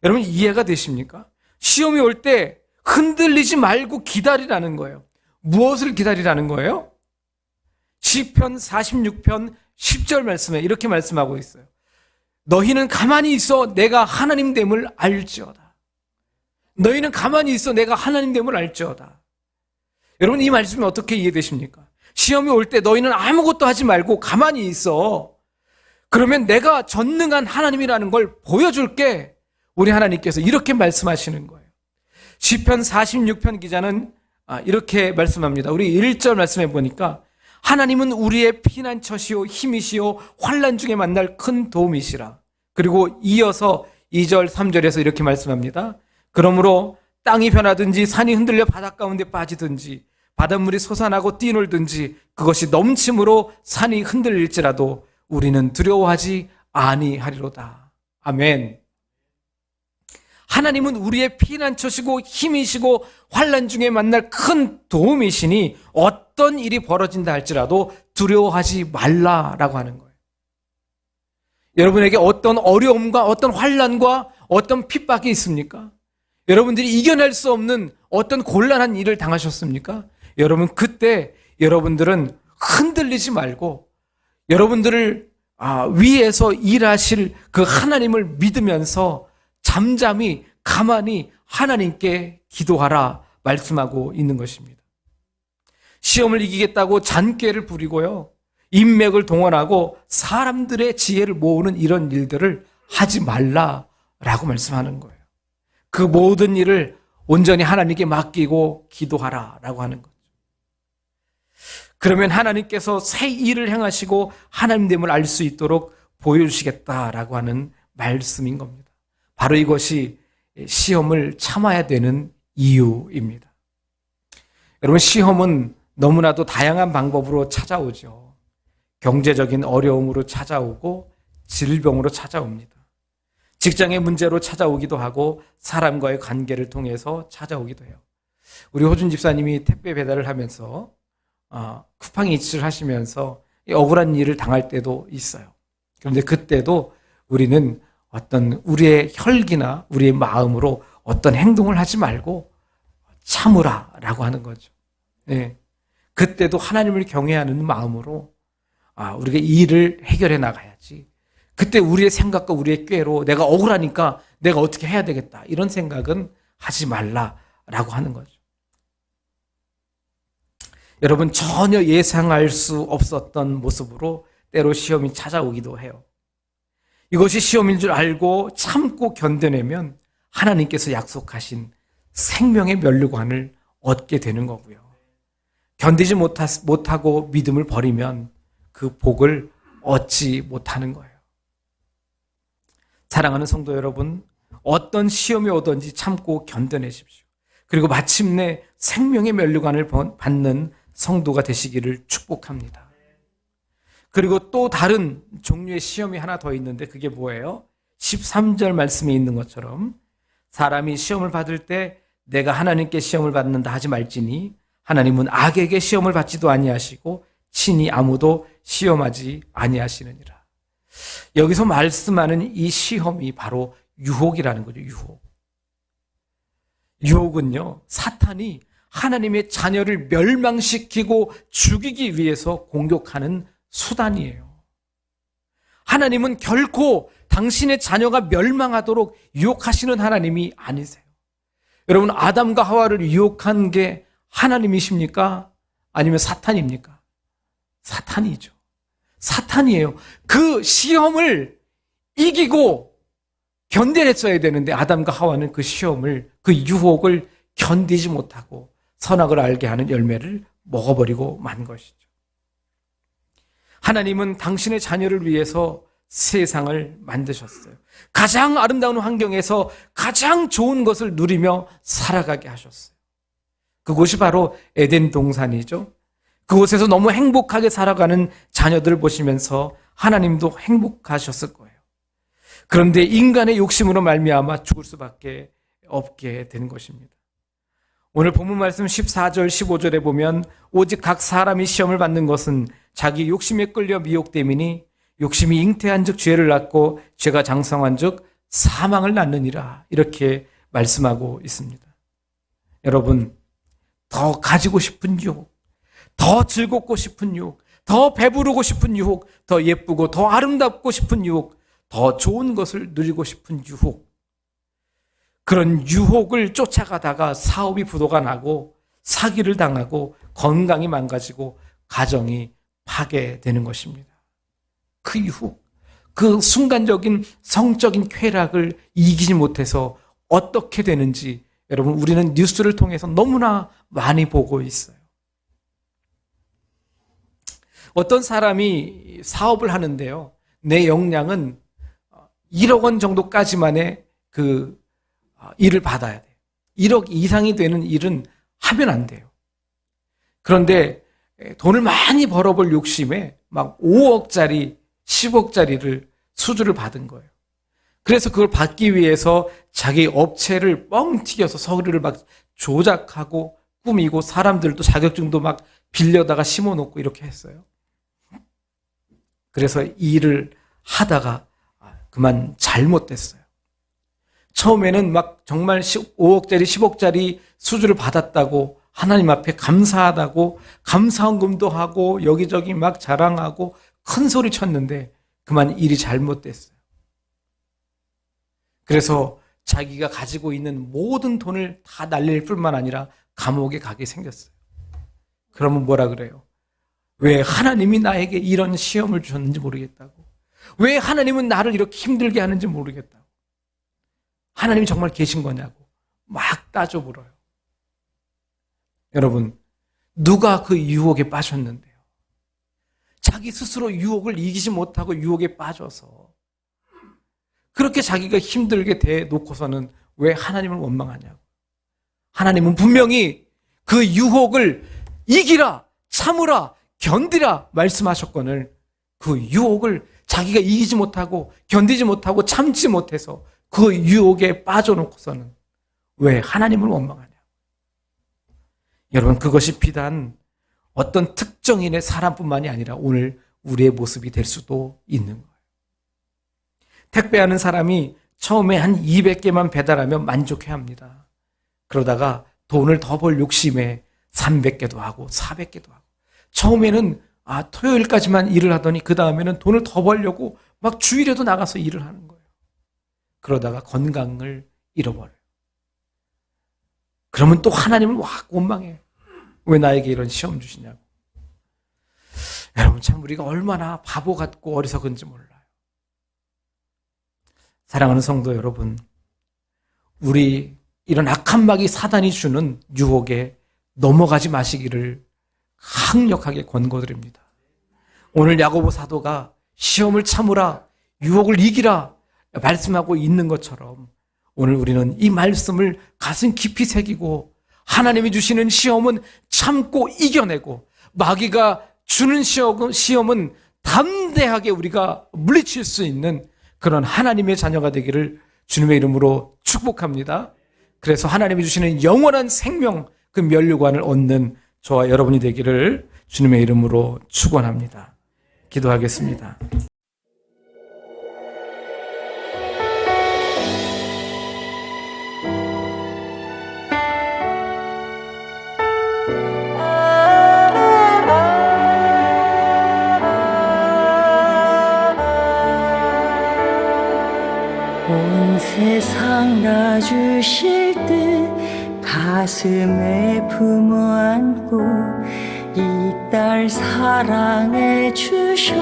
여러분 이해가 되십니까? 시험이 올 때 흔들리지 말고 기다리라는 거예요. 무엇을 기다리라는 거예요? 시편 46편 10절 말씀에 이렇게 말씀하고 있어요. 너희는 가만히 있어 내가 하나님 됨을 알지어다. 너희는 가만히 있어 내가 하나님 됨을 알지어다. 여러분 이 말씀이 어떻게 이해되십니까? 시험이 올 때 너희는 아무것도 하지 말고 가만히 있어. 그러면 내가 전능한 하나님이라는 걸 보여줄게. 우리 하나님께서 이렇게 말씀하시는 거예요. 시편 46편 기자는 이렇게 말씀합니다. 우리 1절 말씀해 보니까 하나님은 우리의 피난처시오 힘이시오 환난 중에 만날 큰 도움이시라. 그리고 이어서 2절 3절에서 이렇게 말씀합니다. 그러므로 땅이 변하든지 산이 흔들려 바닷 가운데 빠지든지 바닷물이 솟아나고 뛰놀든지 그것이 넘침으로 산이 흔들릴지라도 우리는 두려워하지 아니하리로다. 아멘. 하나님은 우리의 피난처시고 힘이시고 환난 중에 만날 큰 도움이시니 어떤 일이 벌어진다 할지라도 두려워하지 말라라고 하는 거예요. 여러분에게 어떤 어려움과 어떤 환난과 어떤 핍박이 있습니까? 여러분들이 이겨낼 수 없는 어떤 곤란한 일을 당하셨습니까? 여러분 그때 여러분들은 흔들리지 말고 여러분들을 위에서 일하실 그 하나님을 믿으면서 잠잠히 가만히 하나님께 기도하라 말씀하고 있는 것입니다. 시험을 이기겠다고 잔꾀를 부리고요. 인맥을 동원하고 사람들의 지혜를 모으는 이런 일들을 하지 말라라고 말씀하는 거예요. 그 모든 일을 온전히 하나님께 맡기고 기도하라라고 하는 거죠. 그러면 하나님께서 새 일을 행하시고 하나님됨을 알 수 있도록 보여주시겠다라고 하는 말씀인 겁니다. 바로 이것이 시험을 참아야 되는 이유입니다. 여러분, 시험은 너무나도 다양한 방법으로 찾아오죠. 경제적인 어려움으로 찾아오고 질병으로 찾아옵니다. 직장의 문제로 찾아오기도 하고 사람과의 관계를 통해서 찾아오기도 해요. 우리 호준 집사님이 택배 배달을 하면서 쿠팡이 이치를 하시면서 억울한 일을 당할 때도 있어요. 그런데 그때도 우리는 어떤 우리의 혈기나 우리의 마음으로 어떤 행동을 하지 말고 참으라라고 하는 거죠. 네. 그때도 하나님을 경외하는 마음으로 우리가 이 일을 해결해 나가야지. 그때 우리의 생각과 우리의 꾀로 내가 억울하니까 내가 어떻게 해야 되겠다, 이런 생각은 하지 말라라고 하는 거죠. 여러분, 전혀 예상할 수 없었던 모습으로 때로 시험이 찾아오기도 해요. 이것이 시험인 줄 알고 참고 견뎌내면 하나님께서 약속하신 생명의 면류관을 얻게 되는 거고요. 견디지 못하고 믿음을 버리면 그 복을 얻지 못하는 거예요. 사랑하는 성도 여러분, 어떤 시험이 오든지 참고 견뎌내십시오. 그리고 마침내 생명의 면류관을 받는 성도가 되시기를 축복합니다. 그리고 또 다른 종류의 시험이 하나 더 있는데 그게 뭐예요? 13절 말씀에 있는 것처럼 사람이 시험을 받을 때 내가 하나님께 시험을 받는다 하지 말지니 하나님은 악에게 시험을 받지도 아니하시고 친히 아무도 시험하지 아니하시느니라. 여기서 말씀하는 이 시험이 바로 유혹이라는 거죠. 유혹은요, 사탄이 하나님의 자녀를 멸망시키고 죽이기 위해서 공격하는 수단이에요. 하나님은 결코 당신의 자녀가 멸망하도록 유혹하시는 하나님이 아니세요. 여러분, 아담과 하와를 유혹한 게 하나님이십니까? 아니면 사탄입니까? 사탄이죠. 사탄이에요. 그 시험을 이기고 견뎌냈어야 되는데 아담과 하와는 그 시험을, 그 유혹을 견디지 못하고 선악을 알게 하는 열매를 먹어버리고 만 것이죠. 하나님은 당신의 자녀를 위해서 세상을 만드셨어요. 가장 아름다운 환경에서 가장 좋은 것을 누리며 살아가게 하셨어요. 그곳이 바로 에덴 동산이죠. 그곳에서 너무 행복하게 살아가는 자녀들을 보시면서 하나님도 행복하셨을 거예요. 그런데 인간의 욕심으로 말미암아 죽을 수밖에 없게 된 것입니다. 오늘 본문 말씀 14절 15절에 보면 오직 각 사람이 시험을 받는 것은 자기 욕심에 끌려 미혹됨이니 욕심이 잉태한 즉 죄를 낳고 죄가 장성한 즉 사망을 낳느니라, 이렇게 말씀하고 있습니다. 여러분, 더 가지고 싶은 유혹, 더 즐겁고 싶은 유혹, 더 배부르고 싶은 유혹, 더 예쁘고 더 아름답고 싶은 유혹, 더 좋은 것을 누리고 싶은 유혹, 그런 유혹을 쫓아가다가 사업이 부도가 나고 사기를 당하고 건강이 망가지고 가정이 파괴되는 것입니다. 그 유혹, 그 순간적인 성적인 쾌락을 이기지 못해서 어떻게 되는지 여러분, 우리는 뉴스를 통해서 너무나 많이 보고 있어요. 어떤 사람이 사업을 하는데요, 내 역량은 1억 원 정도까지만의 그 일을 받아야 돼요. 1억 이상이 되는 일은 하면 안 돼요. 그런데 돈을 많이 벌어볼 욕심에 막 5억짜리, 10억짜리를 수주를 받은 거예요. 그래서 그걸 받기 위해서 자기 업체를 뻥 튀겨서 서류를 막 조작하고 꾸미고 사람들도 자격증도 막 빌려다가 심어놓고 이렇게 했어요. 그래서 이 일을 하다가 그만 잘못됐어요. 처음에는 막 정말 5억짜리, 10억짜리 수주를 받았다고 하나님 앞에 감사하다고 감사헌금도 하고 여기저기 막 자랑하고 큰 소리 쳤는데 그만 일이 잘못됐어요. 그래서 자기가 가지고 있는 모든 돈을 다 날릴 뿐만 아니라 감옥에 가게 생겼어요. 그러면 뭐라 그래요? 왜 하나님이 나에게 이런 시험을 주셨는지 모르겠다고. 왜 하나님은 나를 이렇게 힘들게 하는지 모르겠다고. 하나님이 정말 계신 거냐고 막 따져 물어요. 여러분, 누가 그 유혹에 빠졌는데요? 자기 스스로 유혹을 이기지 못하고 유혹에 빠져서 그렇게 자기가 힘들게 대놓고서는 왜 하나님을 원망하냐고. 하나님은 분명히 그 유혹을 이기라, 참으라, 견디라 말씀하셨거늘 그 유혹을 자기가 이기지 못하고 견디지 못하고 참지 못해서 그 유혹에 빠져놓고서는 왜 하나님을 원망하냐. 여러분, 그것이 비단 어떤 특정인의 사람뿐만이 아니라 오늘 우리의 모습이 될 수도 있는 거예요. 택배하는 사람이 처음에 한 200개만 배달하면 만족해합니다. 그러다가 돈을 더 벌 욕심에 300개도 하고 400개도 하고, 처음에는 토요일까지만 일을 하더니 그 다음에는 돈을 더 벌려고 막 주일에도 나가서 일을 하는 거예요. 그러다가 건강을 잃어버려요. 그러면 또 하나님을 확 원망해. 왜 나에게 이런 시험 주시냐고. 여러분, 참 우리가 얼마나 바보 같고 어리석은지 몰라요. 사랑하는 성도 여러분, 우리 이런 악한 마귀 사단이 주는 유혹에 넘어가지 마시기를 강력하게 권고드립니다. 오늘 야고보 사도가 시험을 참으라, 유혹을 이기라 말씀하고 있는 것처럼 오늘 우리는 이 말씀을 가슴 깊이 새기고 하나님이 주시는 시험은 참고 이겨내고 마귀가 주는 시험은 담대하게 우리가 물리칠 수 있는 그런 하나님의 자녀가 되기를 주님의 이름으로 축복합니다. 그래서 하나님이 주시는 영원한 생명, 그 면류관을 얻는 저와 여러분이 되기를 주님의 이름으로 축원합니다. 기도하겠습니다. 온 세상 다 주실 듯 가슴에 품어 안고 이 딸 사랑해 주셨잖아요.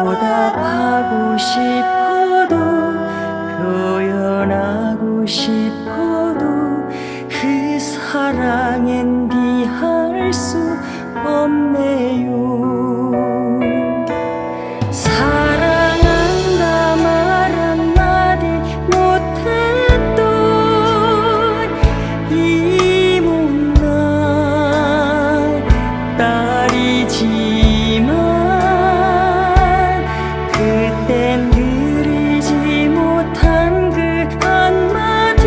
보답하고 싶어도 표현하고 싶어도 그 사랑엔 비할 수 없네요. 사랑한다 말 한마디 못했던 이 못난 딸이지만 그땐 드리지 못한 그 한마디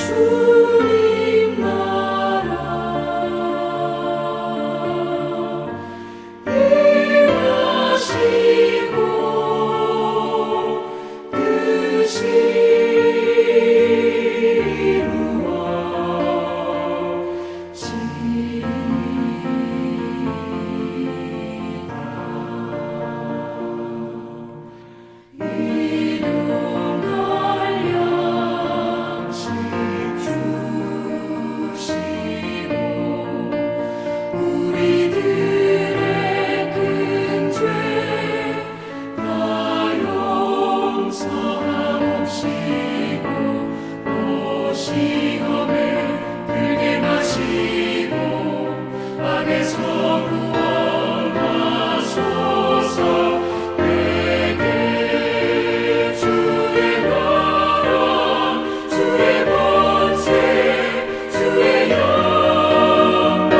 주님 나라 일하시고 뜻이 우리들의 큰 죄 다 용서하옵시고 또 시험에 들게 마시고 악에서 구원하소서. 내게 주의 나라 주의 권세 주의 영광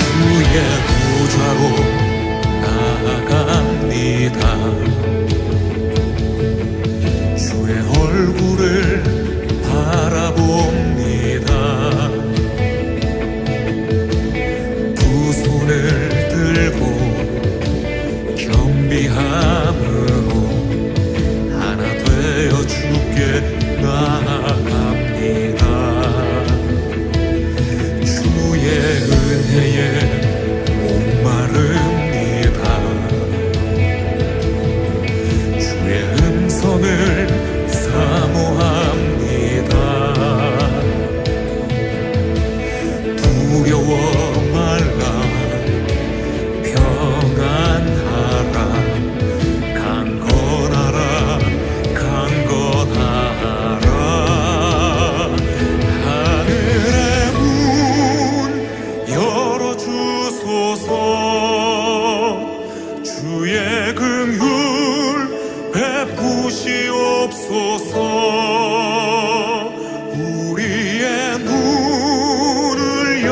주의 보좌로 나아갑니다. 주의 얼굴을 바라봅니다. 두 손을 들고 겸비함으로 하나 되어 주께 나아갑니다. 주의 은혜에 목마릅니다. 주의 음성을 사모합니다. 두려워 말라 평안하라 강건하라 강건하라. 하늘의 문 열어주소서. 주의 긍휼 베푸시옵소서. 우리의 문을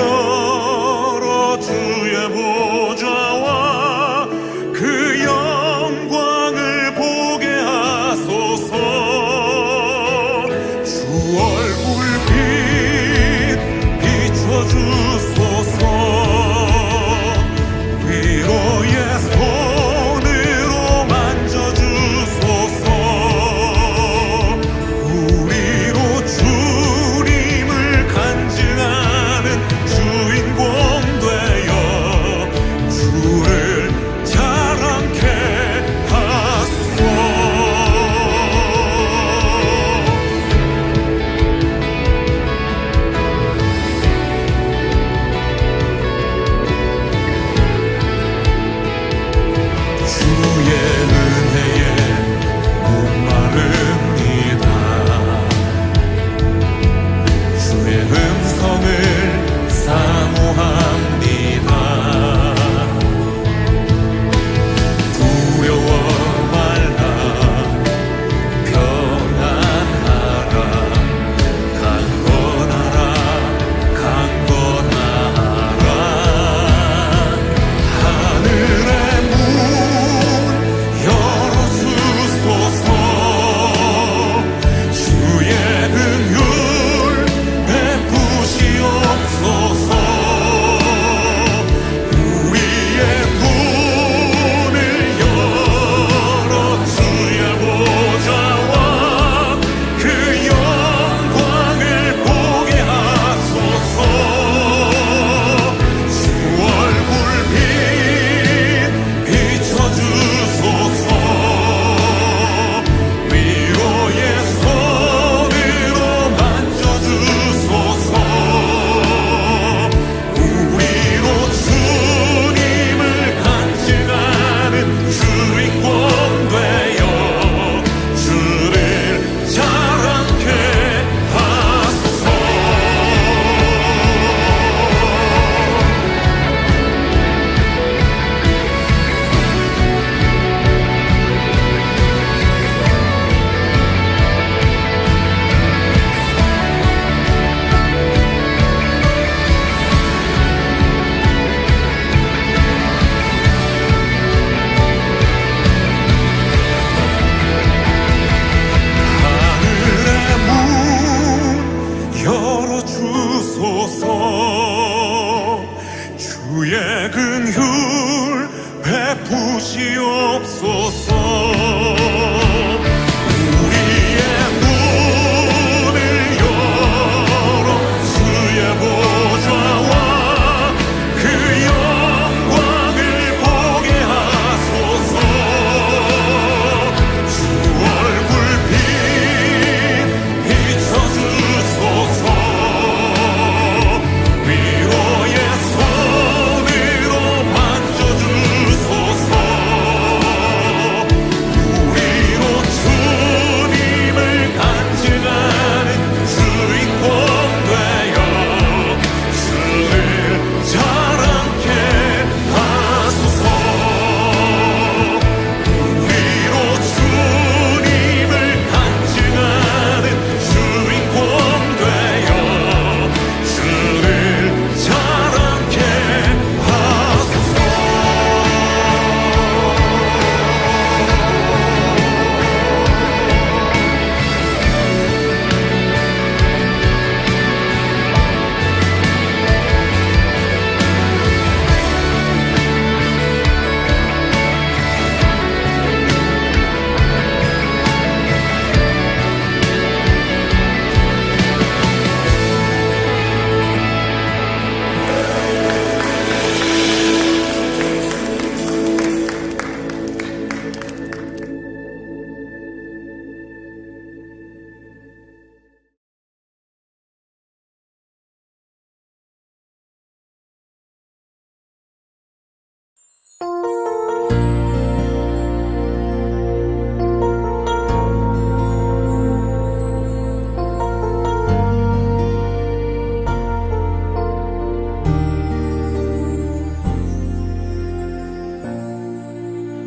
주의 긍휼 베푸시옵소서. 우리의 문을 열어 주의 보좌와 그 영광을 보게 하소서. 주 얼굴빛 비춰주소서. 위로의 손으로 만져주소서. 우리로 주님을 간증하는 주인공 되어 주를 자랑케 하소서. 우리로 주님을 간증하는 주인공 되어 주를 자랑케 하소서.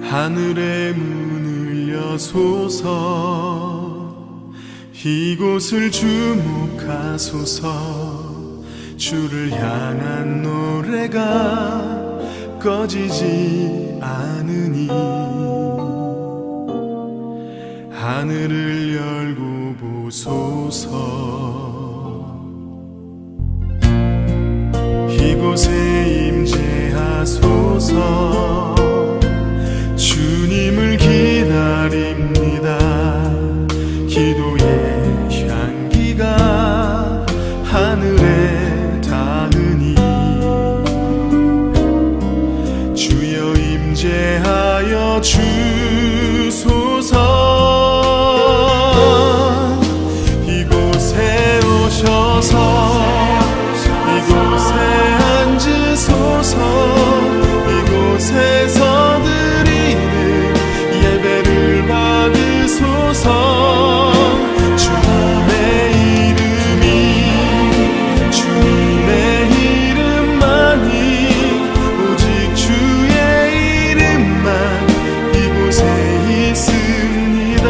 하늘의 문을 여소서. 이곳을 주목하소서. 주를 향한 노래가 꺼지지 않으니 하늘을 열고 보소서. 이곳에 임재하소서. 주님을 기다립니다. 기도의 향기가 하늘에 닿으니 주여 임재하여 주소서. 이곳에 오셔서 이곳에 앉으소서. 이곳에서 드리는 예배를 받으소서. 주님의 이름이 주님의 이름만이 오직 주의 이름만 이곳에 있습니다.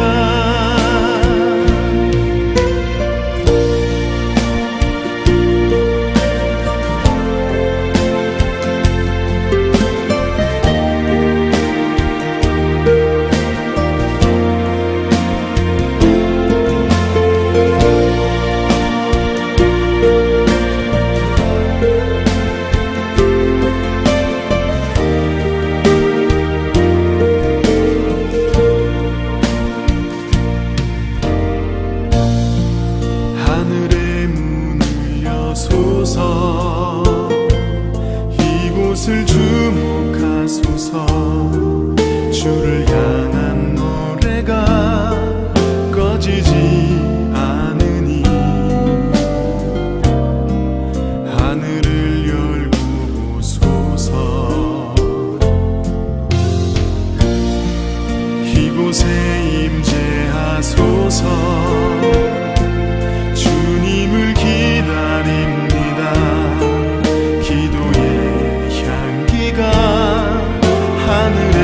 하늘의 문을 여소서. 이곳을 주목하소서. 주를 향한 노래가 꺼지지 않으니 하늘을 열고 보소서. 이곳에 임재하소서. 주님을 기다립니다. 기도의 향기가 하늘에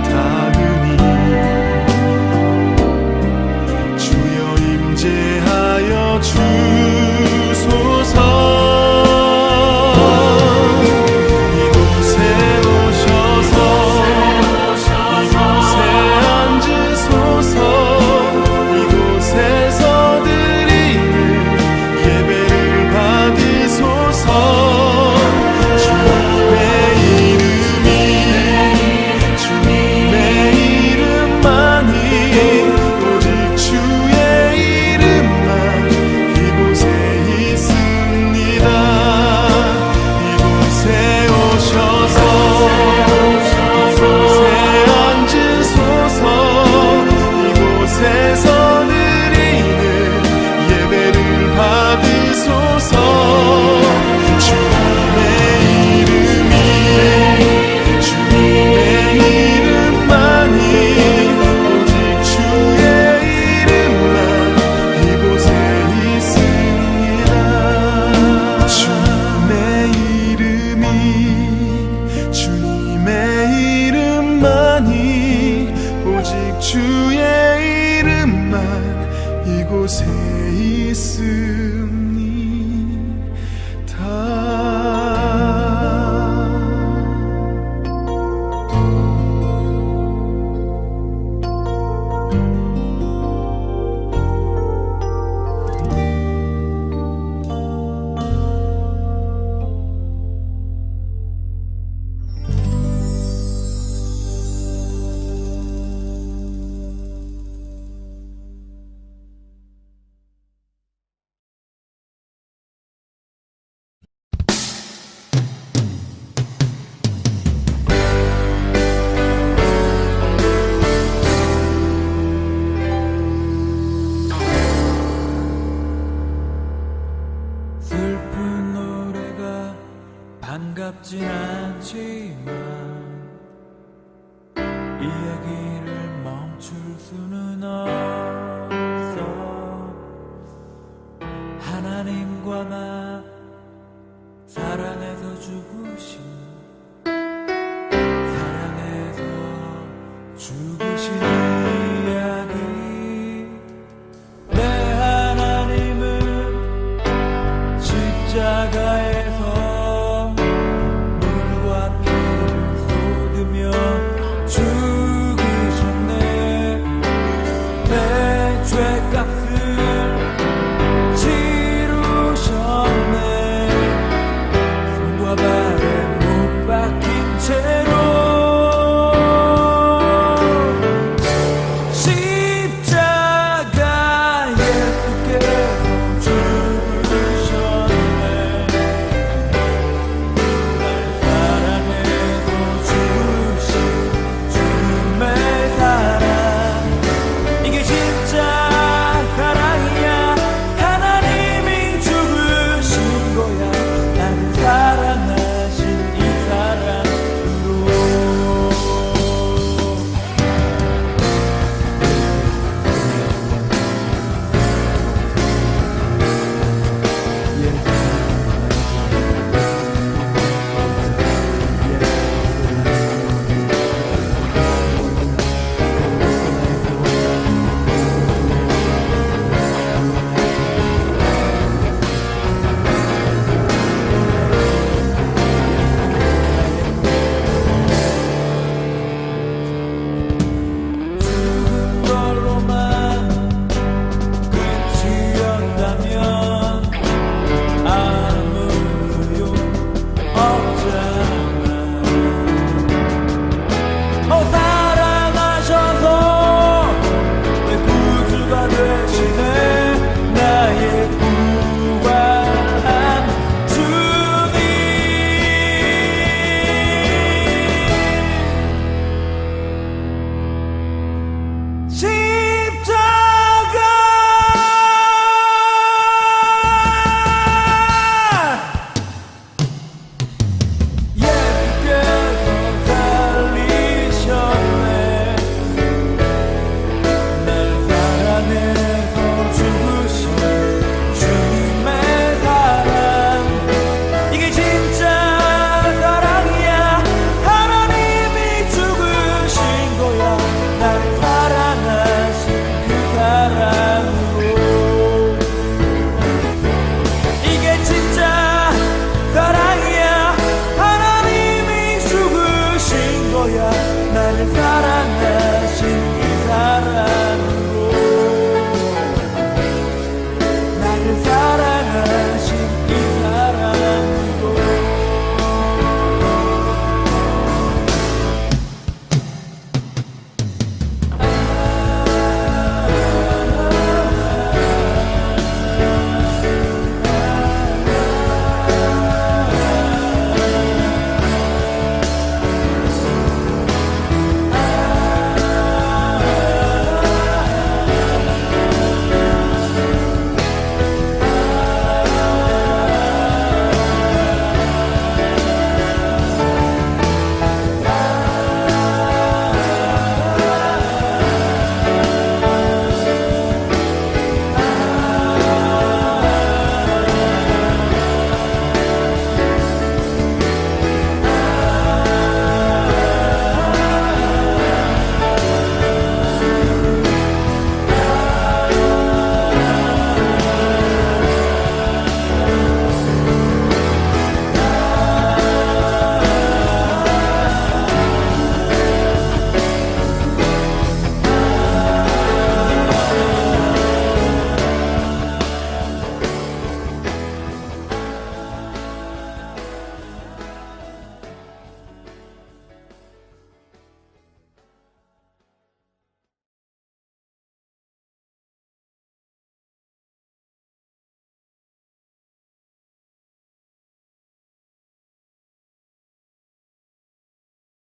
닿으니 주의 이름만 이곳에 슬픈 노래가 반갑진 않지만 이 얘기를 멈출 수는 없어. 하나님과 나 사랑해서 죽으신